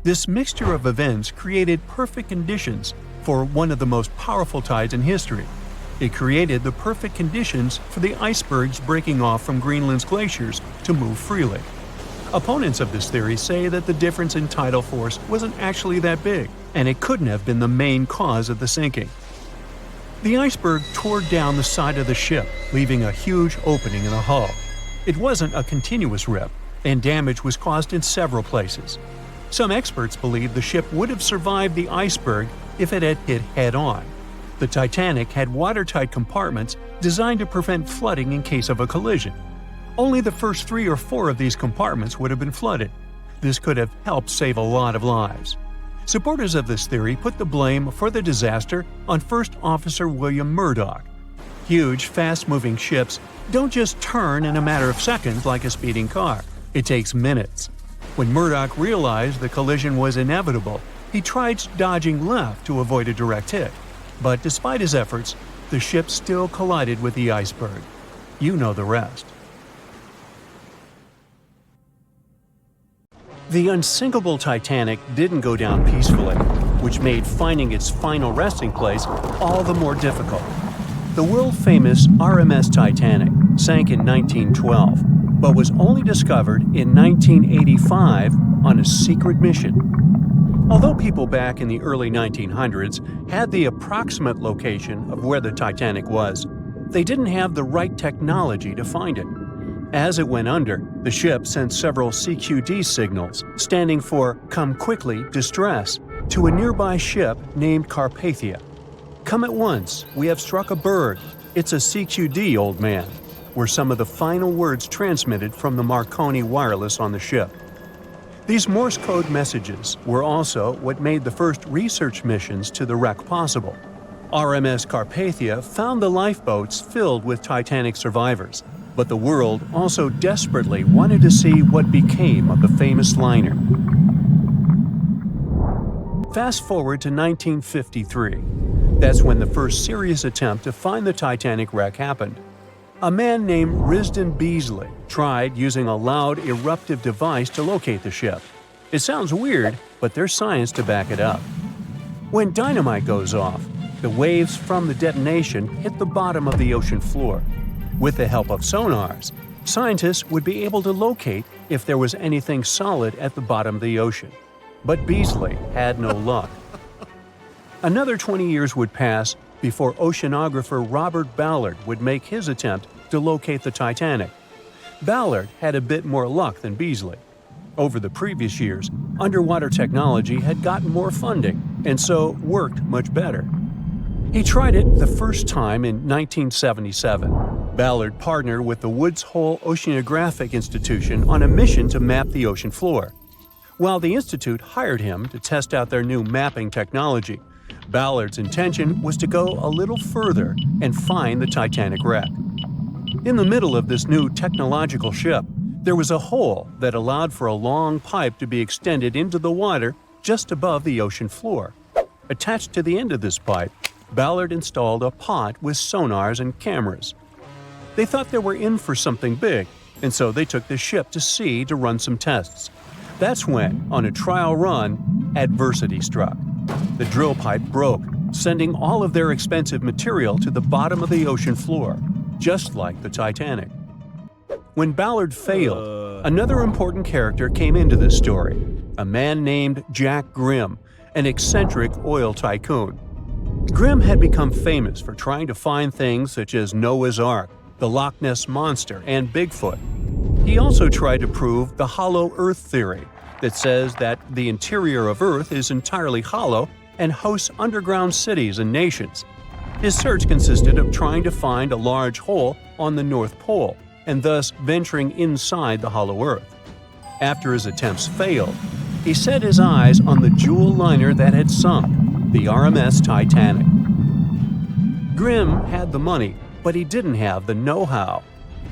This mixture of events created perfect conditions for one of the most powerful tides in history. It created the perfect conditions for the icebergs breaking off from Greenland's glaciers to move freely. Opponents of this theory say that the difference in tidal force wasn't actually that big, and it couldn't have been the main cause of the sinking. The iceberg tore down the side of the ship, leaving a huge opening in the hull. It wasn't a continuous rip, and damage was caused in several places. Some experts believe the ship would have survived the iceberg if it had hit head-on. The Titanic had watertight compartments designed to prevent flooding in case of a collision. Only the first 3 or 4 of these compartments would have been flooded. This could have helped save a lot of lives. Supporters of this theory put the blame for the disaster on First Officer William Murdoch. Huge, fast-moving ships don't just turn in a matter of seconds like a speeding car. It takes minutes. When Murdoch realized the collision was inevitable, he tried dodging left to avoid a direct hit. But despite his efforts, the ship still collided with the iceberg. You know the rest. The unsinkable Titanic didn't go down peacefully, which made finding its final resting place all the more difficult. The world-famous RMS Titanic sank in 1912, but was only discovered in 1985 on a secret mission. Although people back in the early 1900s had the approximate location of where the Titanic was, they didn't have the right technology to find it. As it went under, the ship sent several CQD signals, standing for Come Quickly, Distress, to a nearby ship named Carpathia. Come at once, we have struck a berg. It's a CQD, old man, were some of the final words transmitted from the Marconi wireless on the ship. These Morse code messages were also what made the first research missions to the wreck possible. RMS Carpathia found the lifeboats filled with Titanic survivors, but the world also desperately wanted to see what became of the famous liner. Fast forward to 1953. That's when the first serious attempt to find the Titanic wreck happened. A man named Risdon Beasley tried using a loud eruptive device to locate the ship. It sounds weird, but there's science to back it up. When dynamite goes off, the waves from the detonation hit the bottom of the ocean floor. With the help of sonars, scientists would be able to locate if there was anything solid at the bottom of the ocean. But Beasley had no luck. Another 20 years would pass before oceanographer Robert Ballard would make his attempt to locate the Titanic. Ballard had a bit more luck than Beasley. Over the previous years, underwater technology had gotten more funding, and so worked much better. He tried it the first time in 1977. Ballard partnered with the Woods Hole Oceanographic Institution on a mission to map the ocean floor. While the institute hired him to test out their new mapping technology, Ballard's intention was to go a little further and find the Titanic wreck. In the middle of this new technological ship, there was a hole that allowed for a long pipe to be extended into the water just above the ocean floor. Attached to the end of this pipe, Ballard installed a pod with sonars and cameras. They thought they were in for something big, and so they took the ship to sea to run some tests. That's when, on a trial run, adversity struck. The drill pipe broke, sending all of their expensive material to the bottom of the ocean floor, just like the Titanic. When Ballard failed, another important character came into this story, a man named Jack Grimm, an eccentric oil tycoon. Grimm had become famous for trying to find things such as Noah's Ark, the Loch Ness Monster, and Bigfoot. He also tried to prove the hollow Earth theory, that says that the interior of Earth is entirely hollow and hosts underground cities and nations. His search consisted of trying to find a large hole on the North Pole, and thus venturing inside the hollow Earth. After his attempts failed, he set his eyes on the jewel liner that had sunk, the RMS Titanic. Grimm had the money, but he didn't have the know-how.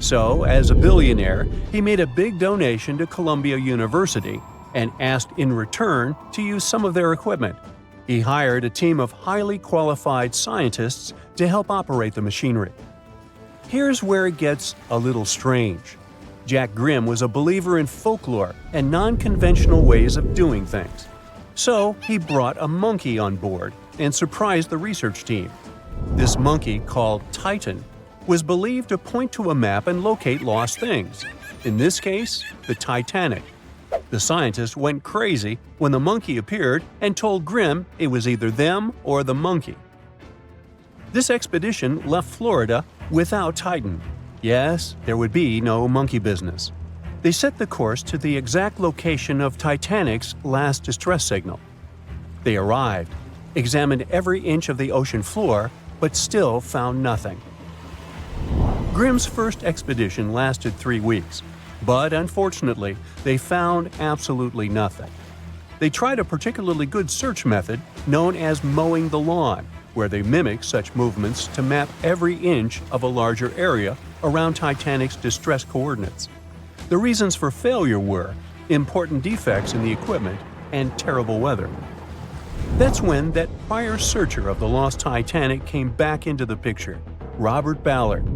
So, as a billionaire, he made a big donation to Columbia University and asked in return to use some of their equipment. He hired a team of highly qualified scientists to help operate the machinery. Here's where it gets a little strange. Jack Grimm was a believer in folklore and non-conventional ways of doing things. So he brought a monkey on board and surprised the research team. This monkey, called Titan, was believed to point to a map and locate lost things. In this case, the Titanic. The scientists went crazy when the monkey appeared and told Grimm it was either them or the monkey. This expedition left Florida without Titan. Yes, there would be no monkey business. They set the course to the exact location of Titanic's last distress signal. They arrived, examined every inch of the ocean floor, but still found nothing. Grimm's first expedition lasted 3 weeks, but unfortunately, they found absolutely nothing. They tried a particularly good search method known as mowing the lawn, where they mimic such movements to map every inch of a larger area around Titanic's distress coordinates. The reasons for failure were important defects in the equipment and terrible weather. That's when that prior searcher of the lost Titanic came back into the picture, Robert Ballard.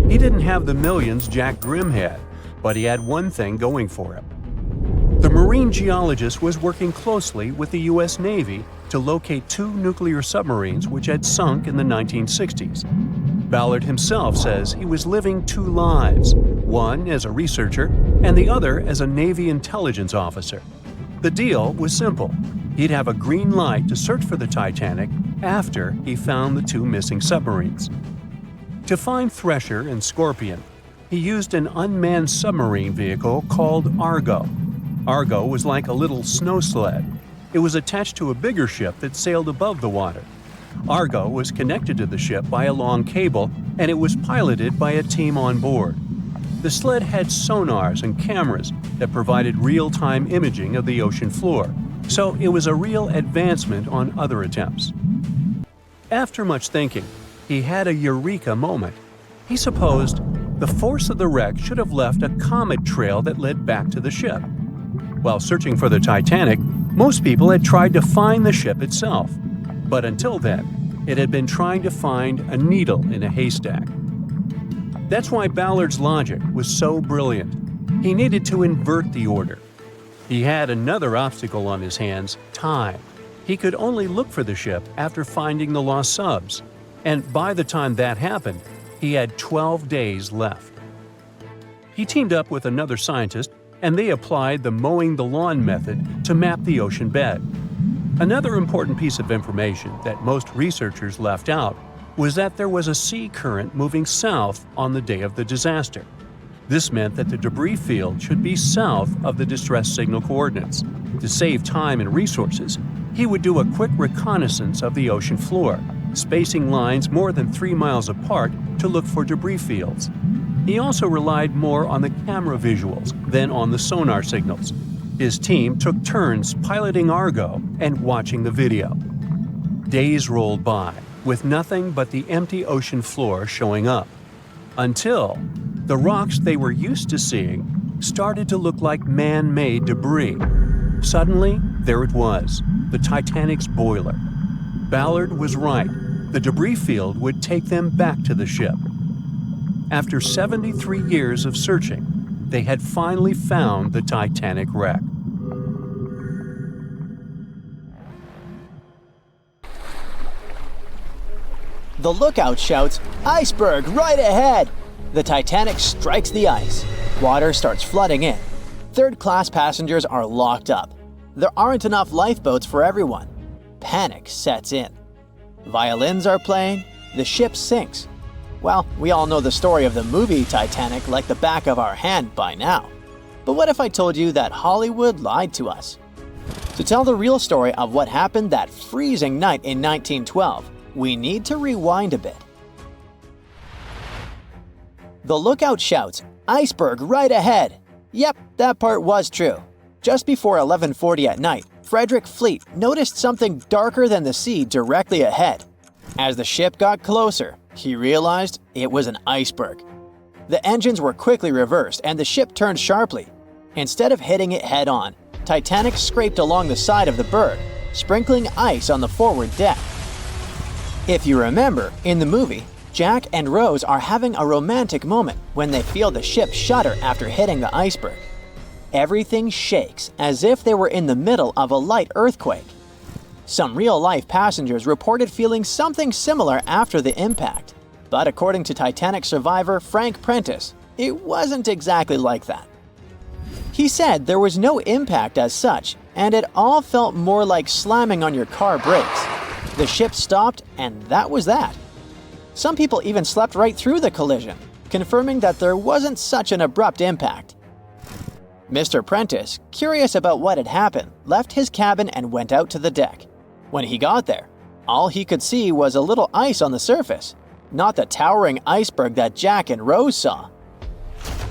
He didn't have the millions Jack Grimm had, but he had one thing going for him. The marine geologist was working closely with the U.S. Navy to locate 2 nuclear submarines which had sunk in the 1960s. Ballard himself says he was living 2 lives, one as a researcher and the other as a Navy intelligence officer. The deal was simple. He'd have a green light to search for the Titanic after he found the 2 missing submarines. To find Thresher and Scorpion, he used an unmanned submarine vehicle called Argo. Argo was like a little snow sled. It was attached to a bigger ship that sailed above the water. Argo was connected to the ship by a long cable, and it was piloted by a team on board. The sled had sonars and cameras that provided real-time imaging of the ocean floor, so it was a real advancement on other attempts. After much thinking, he had a eureka moment. He supposed the force of the wreck should have left a comet trail that led back to the ship. While searching for the Titanic, most people had tried to find the ship itself. But until then, it had been trying to find a needle in a haystack. That's why Ballard's logic was so brilliant. He needed to invert the order. He had another obstacle on his hands: time. He could only look for the ship after finding the lost subs. And by the time that happened, he had 12 days left. He teamed up with another scientist, and they applied the mowing the lawn method to map the ocean bed. Another important piece of information that most researchers left out was that there was a sea current moving south on the day of the disaster. This meant that the debris field should be south of the distress signal coordinates. To save time and resources, he would do a quick reconnaissance of the ocean floor, spacing lines more than 3 miles apart to look for debris fields. He also relied more on the camera visuals than on the sonar signals. His team took turns piloting Argo and watching the video. Days rolled by, with nothing but the empty ocean floor showing up, until the rocks they were used to seeing started to look like man-made debris. Suddenly, there it was, the Titanic's boiler. Ballard was right. The debris field would take them back to the ship. After 73 years of searching, they had finally found the Titanic wreck. The lookout shouts, "Iceberg right ahead!" The Titanic strikes the ice. Water starts flooding in. Third-class passengers are locked up. There aren't enough lifeboats for everyone. Panic sets in. Violins are playing. The ship sinks. Well, we all know the story of the movie Titanic like the back of our hand by now. But what if I told you that Hollywood lied to us? To tell the real story of what happened that freezing night in 1912, we need to rewind a bit. The lookout shouts, "Iceberg right ahead!" Yep, that part was true. Just before 11:40 at night, Frederick Fleet noticed something darker than the sea directly ahead. As the ship got closer, he realized it was an iceberg. The engines were quickly reversed and the ship turned sharply. Instead of hitting it head-on, Titanic scraped along the side of the berg, sprinkling ice on the forward deck. If you remember, in the movie, Jack and Rose are having a romantic moment when they feel the ship shudder after hitting the iceberg. Everything shakes as if they were in the middle of a light earthquake. Some real-life passengers reported feeling something similar after the impact, but according to Titanic survivor Frank Prentice, it wasn't exactly like that. He said there was no impact as such, and it all felt more like slamming on your car brakes. The ship stopped, and that was that. Some people even slept right through the collision, confirming that there wasn't such an abrupt impact. Mr. Prentice, curious about what had happened, left his cabin and went out to the deck. When he got there, all he could see was a little ice on the surface, not the towering iceberg that Jack and Rose saw.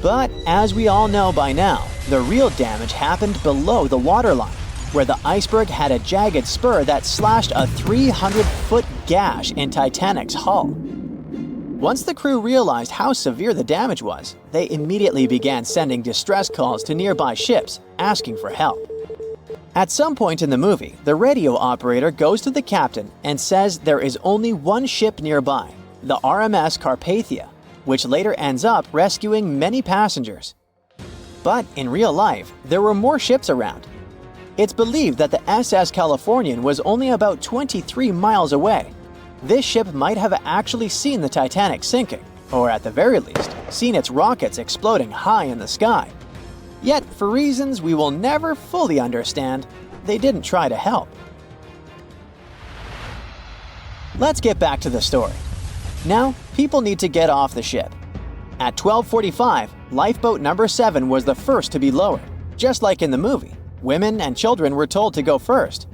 But as we all know by now, the real damage happened below the waterline, where the iceberg had a jagged spur that slashed a 300-foot gash in Titanic's hull. Once the crew realized how severe the damage was, they immediately began sending distress calls to nearby ships, asking for help. At some point in the movie, the radio operator goes to the captain and says there is only one ship nearby, the RMS Carpathia, which later ends up rescuing many passengers. But in real life, there were more ships around. It's believed that the SS Californian was only about 23 miles away. This ship might have actually seen the Titanic sinking, or at the very least, seen its rockets exploding high in the sky. Yet, for reasons we will never fully understand, they didn't try to help. Let's get back to the story. Now, people need to get off the ship. At 12:45, lifeboat number 7 was the first to be lowered. Just like in the movie, women and children were told to go first.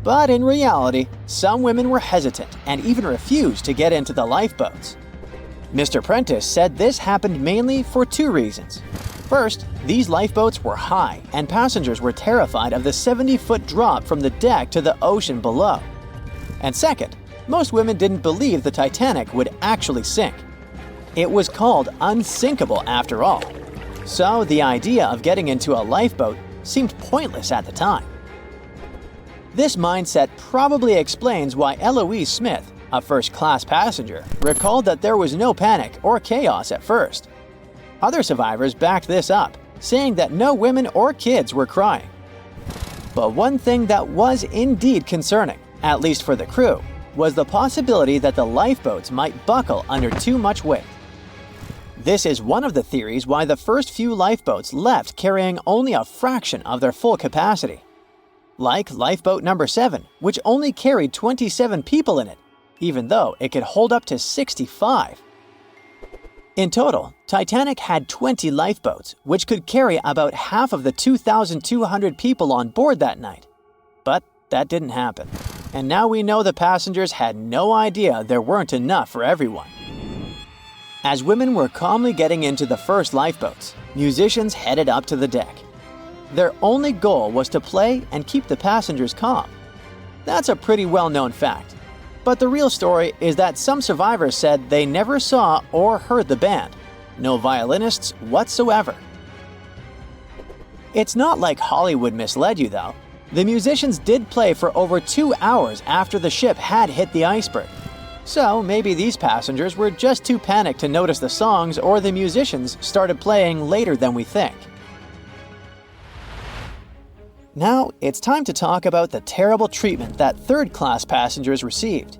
But in reality, some women were hesitant and even refused to get into the lifeboats. Mr. Prentice said this happened mainly for 2 reasons. First, these lifeboats were high and passengers were terrified of the 70-foot drop from the deck to the ocean below. And second, most women didn't believe the Titanic would actually sink. It was called unsinkable after all. So the idea of getting into a lifeboat seemed pointless at the time. This mindset probably explains why Eloise Smith, a first-class passenger, recalled that there was no panic or chaos at first. Other survivors backed this up, saying that no women or kids were crying. But one thing that was indeed concerning, at least for the crew, was the possibility that the lifeboats might buckle under too much weight. This is one of the theories why the first few lifeboats left carrying only a fraction of their full capacity. Like lifeboat number 7, which only carried 27 people in it, even though it could hold up to 65. In total, Titanic had 20 lifeboats, which could carry about half of the 2,200 people on board that night. But that didn't happen. And now we know the passengers had no idea there weren't enough for everyone. As women were calmly getting into the first lifeboats, musicians headed up to the deck. Their only goal was to play and keep the passengers calm. That's a pretty well-known fact. But the real story is that some survivors said they never saw or heard the band. No violinists whatsoever. It's not like Hollywood misled you though. The musicians did play for over 2 hours after the ship had hit the iceberg. So maybe these passengers were just too panicked to notice the songs, or the musicians started playing later than we think. Now, it's time to talk about the terrible treatment that third-class passengers received.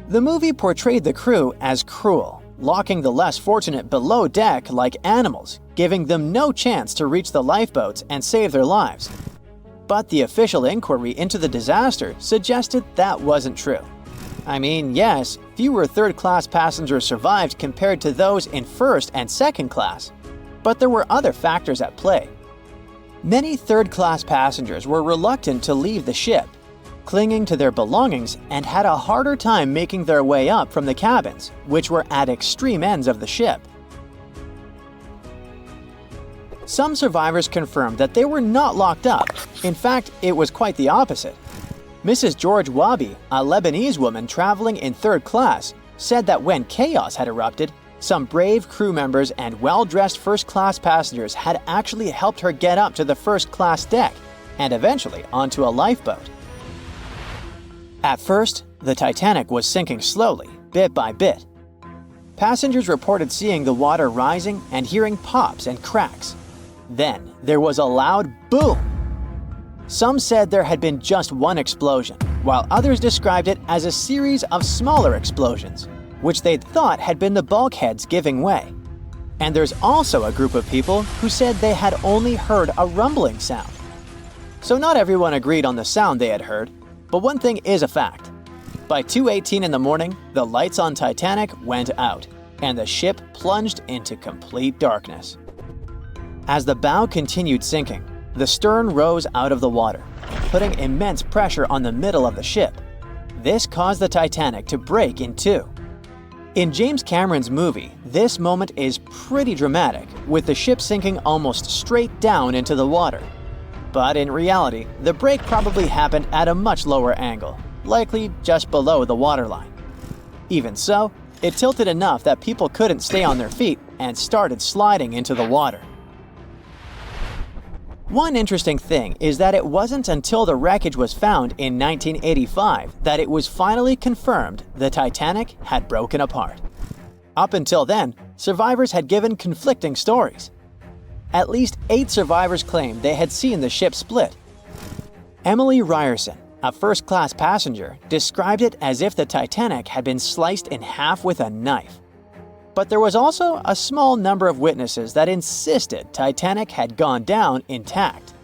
The movie portrayed the crew as cruel, locking the less fortunate below deck like animals, giving them no chance to reach the lifeboats and save their lives. But the official inquiry into the disaster suggested that wasn't true. I mean, yes, fewer third-class passengers survived compared to those in first and second class, but there were other factors at play. Many third-class passengers were reluctant to leave the ship, clinging to their belongings, and had a harder time making their way up from the cabins, which were at extreme ends of the ship. Some survivors confirmed that they were not locked up. In fact, it was quite the opposite. Mrs. George Wabi, a Lebanese woman traveling in third class, said that when chaos had erupted, Some brave crew members and well-dressed first-class passengers had actually helped her get up to the first-class deck and eventually onto a lifeboat. At first, the Titanic was sinking slowly, bit by bit. Passengers reported seeing the water rising and hearing pops and cracks. Then, there was a loud boom. Some said there had been just one explosion, while others described it as a series of smaller explosions, which they'd thought had been the bulkheads giving way. And there's also a group of people who said they had only heard a rumbling sound. So not everyone agreed on the sound they had heard, but one thing is a fact. By 2:18 in the morning, the lights on Titanic went out, and the ship plunged into complete darkness. As the bow continued sinking, the stern rose out of the water, putting immense pressure on the middle of the ship. This caused the Titanic to break in two. In James Cameron's movie, this moment is pretty dramatic, with the ship sinking almost straight down into the water. But in reality, the break probably happened at a much lower angle, likely just below the waterline. Even so, it tilted enough that people couldn't stay on their feet and started sliding into the water. One interesting thing is that it wasn't until the wreckage was found in 1985 that it was finally confirmed the Titanic had broken apart. Up until then, survivors had given conflicting stories. At least 8 survivors claimed they had seen the ship split. Emily Ryerson, a first-class passenger, described it as if the Titanic had been sliced in half with a knife. But there was also a small number of witnesses that insisted Titanic had gone down intact.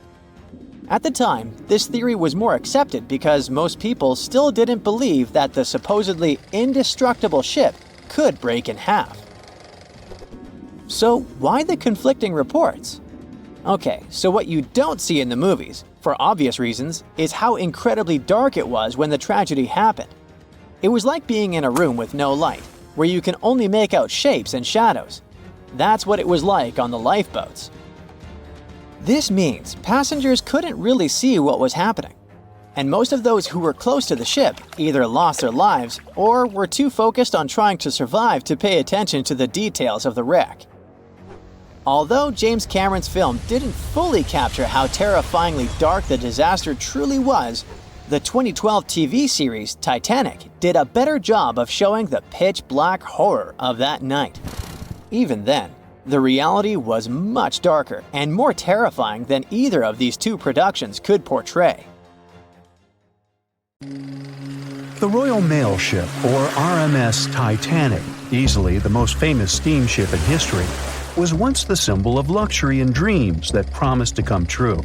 At the time, this theory was more accepted because most people still didn't believe that the supposedly indestructible ship could break in half. So why the conflicting reports? Okay, so what you don't see in the movies, for obvious reasons, is how incredibly dark it was when the tragedy happened. It was like being in a room with no light, where you can only make out shapes and shadows. That's what it was like on the lifeboats. This means passengers couldn't really see what was happening, and most of those who were close to the ship either lost their lives or were too focused on trying to survive to pay attention to the details of the wreck. Although James Cameron's film didn't fully capture how terrifyingly dark the disaster truly was, the 2012 TV series Titanic did a better job of showing the pitch-black horror of that night. Even then, the reality was much darker and more terrifying than either of these two productions could portray. The Royal Mail Ship, or RMS Titanic, easily the most famous steamship in history, was once the symbol of luxury and dreams that promised to come true.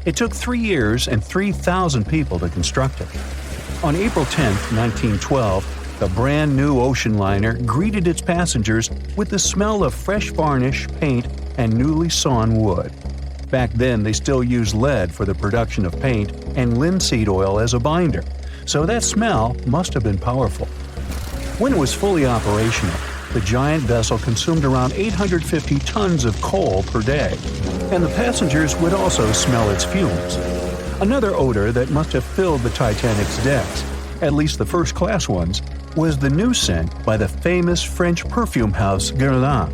It took 3 years and 3,000 people to construct it. On April 10, 1912, the brand new ocean liner greeted its passengers with the smell of fresh varnish, paint, and newly sawn wood. Back then, they still used lead for the production of paint and linseed oil as a binder, so that smell must have been powerful. When it was fully operational, the giant vessel consumed around 850 tons of coal per day, and the passengers would also smell its fumes. Another odor that must have filled the Titanic's decks, at least the first-class ones, was the new scent by the famous French perfume house Guerlain.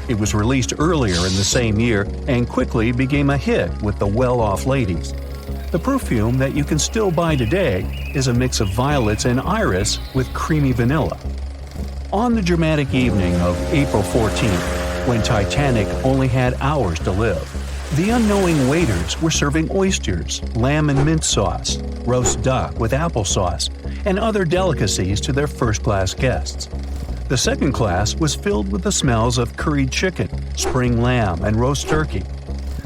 It was released earlier in the same year and quickly became a hit with the well-off ladies. The perfume that you can still buy today is a mix of violets and iris with creamy vanilla. On the dramatic evening of April 14th, when Titanic only had hours to live, the unknowing waiters were serving oysters, lamb and mint sauce, roast duck with applesauce, and other delicacies to their first-class guests. The second class was filled with the smells of curried chicken, spring lamb, and roast turkey.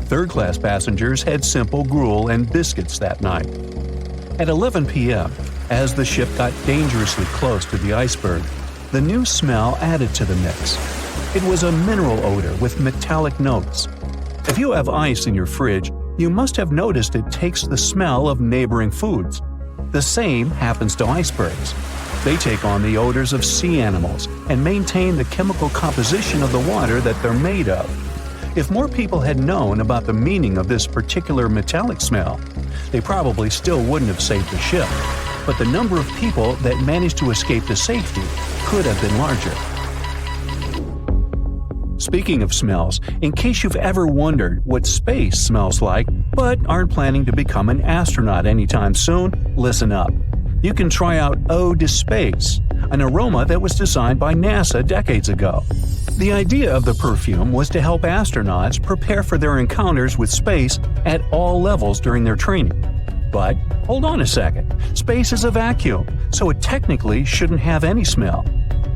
Third-class passengers had simple gruel and biscuits that night. At 11 p.m., as the ship got dangerously close to the iceberg, the new smell added to the mix. It was a mineral odor with metallic notes. If you have ice in your fridge, you must have noticed it takes the smell of neighboring foods. The same happens to icebergs. They take on the odors of sea animals and maintain the chemical composition of the water that they're made of. If more people had known about the meaning of this particular metallic smell, they probably still wouldn't have saved the ship, but the number of people that managed to escape to safety could have been larger. Speaking of smells, in case you've ever wondered what space smells like but aren't planning to become an astronaut anytime soon, listen up. You can try out Ode to Space, an aroma that was designed by NASA decades ago. The idea of the perfume was to help astronauts prepare for their encounters with space at all levels during their training. But hold on a second, space is a vacuum, so it technically shouldn't have any smell.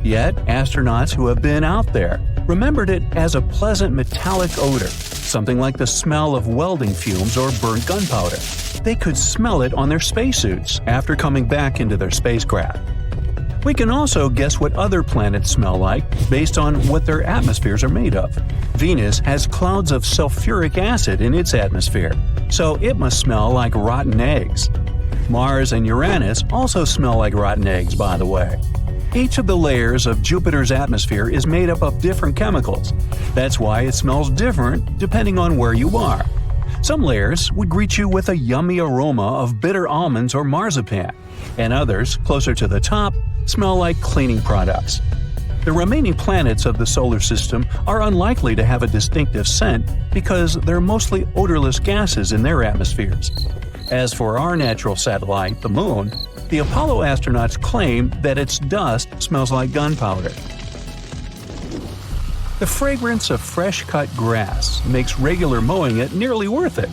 Yet, astronauts who have been out there remembered it as a pleasant metallic odor, something like the smell of welding fumes or burnt gunpowder. They could smell it on their spacesuits after coming back into their spacecraft. We can also guess what other planets smell like based on what their atmospheres are made of. Venus has clouds of sulfuric acid in its atmosphere, so it must smell like rotten eggs. Mars and Uranus also smell like rotten eggs, by the way. Each of the layers of Jupiter's atmosphere is made up of different chemicals. That's why it smells different depending on where you are. Some layers would greet you with a yummy aroma of bitter almonds or marzipan, and others, closer to the top, smell like cleaning products. The remaining planets of the solar system are unlikely to have a distinctive scent because they're mostly odorless gases in their atmospheres. As for our natural satellite, the Moon, the Apollo astronauts claim that its dust smells like gunpowder. The fragrance of fresh-cut grass makes regular mowing it nearly worth it.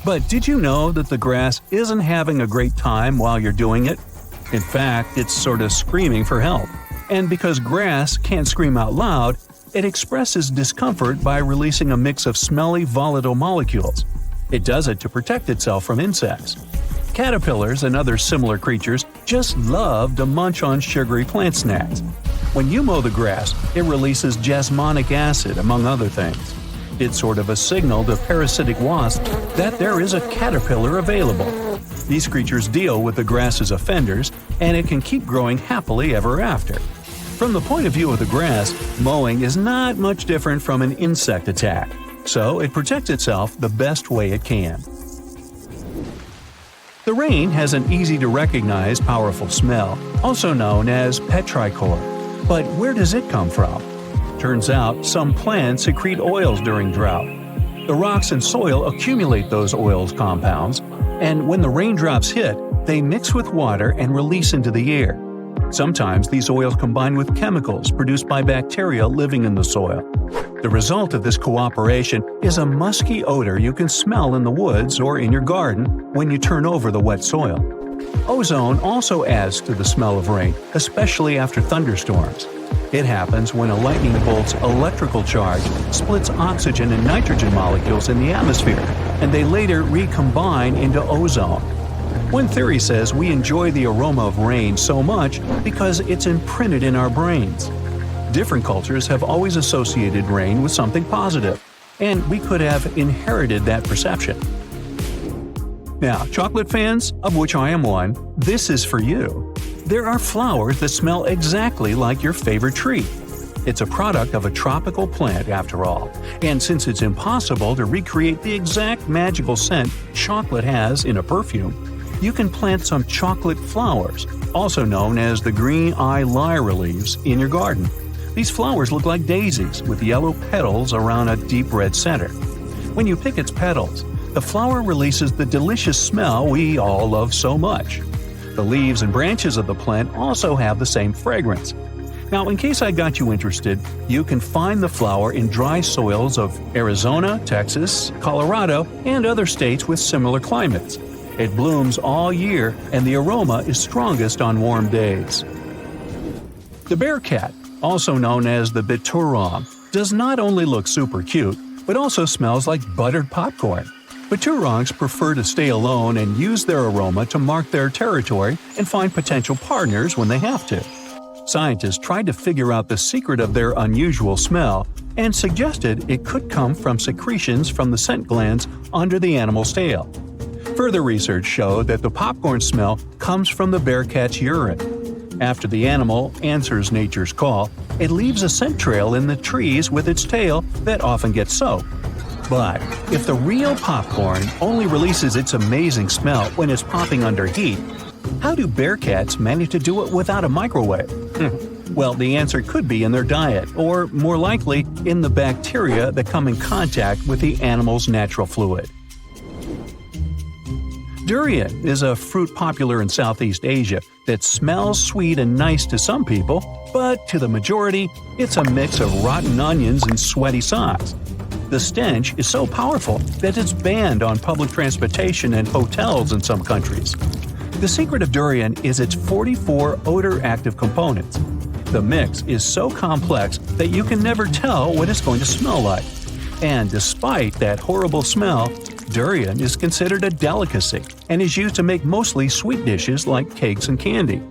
But did you know that the grass isn't having a great time while you're doing it? In fact, it's sort of screaming for help. And because grass can't scream out loud, it expresses discomfort by releasing a mix of smelly, volatile molecules. It does it to protect itself from insects. Caterpillars and other similar creatures just love to munch on sugary plant snacks. When you mow the grass, it releases jasmonic acid, among other things. It's sort of a signal to parasitic wasps that there is a caterpillar available. These creatures deal with the grass's offenders, and it can keep growing happily ever after. From the point of view of the grass, mowing is not much different from an insect attack, so it protects itself the best way it can. The rain has an easy-to-recognize powerful smell, also known as petrichor. But where does it come from? Turns out some plants secrete oils during drought. The rocks and soil accumulate those oils compounds, and when the raindrops hit, they mix with water and release into the air. Sometimes these oils combine with chemicals produced by bacteria living in the soil. The result of this cooperation is a musky odor you can smell in the woods or in your garden when you turn over the wet soil. Ozone also adds to the smell of rain, especially after thunderstorms. It happens when a lightning bolt's electrical charge splits oxygen and nitrogen molecules in the atmosphere, and they later recombine into ozone. One theory says we enjoy the aroma of rain so much because it's imprinted in our brains. Different cultures have always associated rain with something positive, and we could have inherited that perception. Now, chocolate fans, of which I am one, this is for you. There are flowers that smell exactly like your favorite tree. It's a product of a tropical plant, after all, and since it's impossible to recreate the exact magical scent chocolate has in a perfume, you can plant some chocolate flowers, also known as the green eye lyra leaves, in your garden. These flowers look like daisies with yellow petals around a deep red center. When you pick its petals, the flower releases the delicious smell we all love so much. The leaves and branches of the plant also have the same fragrance. Now, in case I got you interested, you can find the flower in dry soils of Arizona, Texas, Colorado, and other states with similar climates. It blooms all year, and the aroma is strongest on warm days. The bear cat, also known as the biturong, does not only look super cute, but also smells like buttered popcorn. Biturongs prefer to stay alone and use their aroma to mark their territory and find potential partners when they have to. Scientists tried to figure out the secret of their unusual smell and suggested it could come from secretions from the scent glands under the animal's tail. Further research showed that the popcorn smell comes from the bear cat's urine. After the animal answers nature's call, it leaves a scent trail in the trees with its tail that often gets soaked. But if the real popcorn only releases its amazing smell when it's popping under heat, how do bear cats manage to do it without a microwave? Well, the answer could be in their diet, or more likely, in the bacteria that come in contact with the animal's natural fluid. Durian is a fruit popular in Southeast Asia that smells sweet and nice to some people, but to the majority, it's a mix of rotten onions and sweaty socks. The stench is so powerful that it's banned on public transportation and hotels in some countries. The secret of durian is its 44 odor-active components. The mix is so complex that you can never tell what it's going to smell like. And despite that horrible smell, durian is considered a delicacy and is used to make mostly sweet dishes like cakes and candy.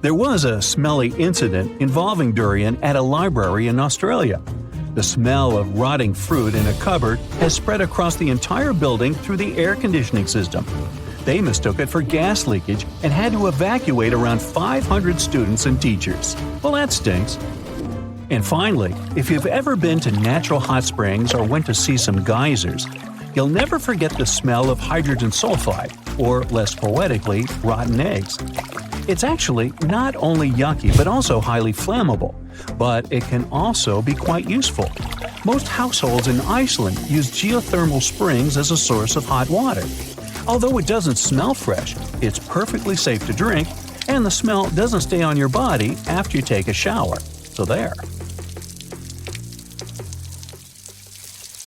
There was a smelly incident involving durian at a library in Australia. The smell of rotting fruit in a cupboard has spread across the entire building through the air conditioning system. They mistook it for gas leakage and had to evacuate around 500 students and teachers. Well, that stinks. And finally, if you've ever been to natural hot springs or went to see some geysers, you'll never forget the smell of hydrogen sulfide, or less poetically, rotten eggs. It's actually not only yucky but also highly flammable, but it can also be quite useful. Most households in Iceland use geothermal springs as a source of hot water. Although it doesn't smell fresh, it's perfectly safe to drink, and the smell doesn't stay on your body after you take a shower. So there.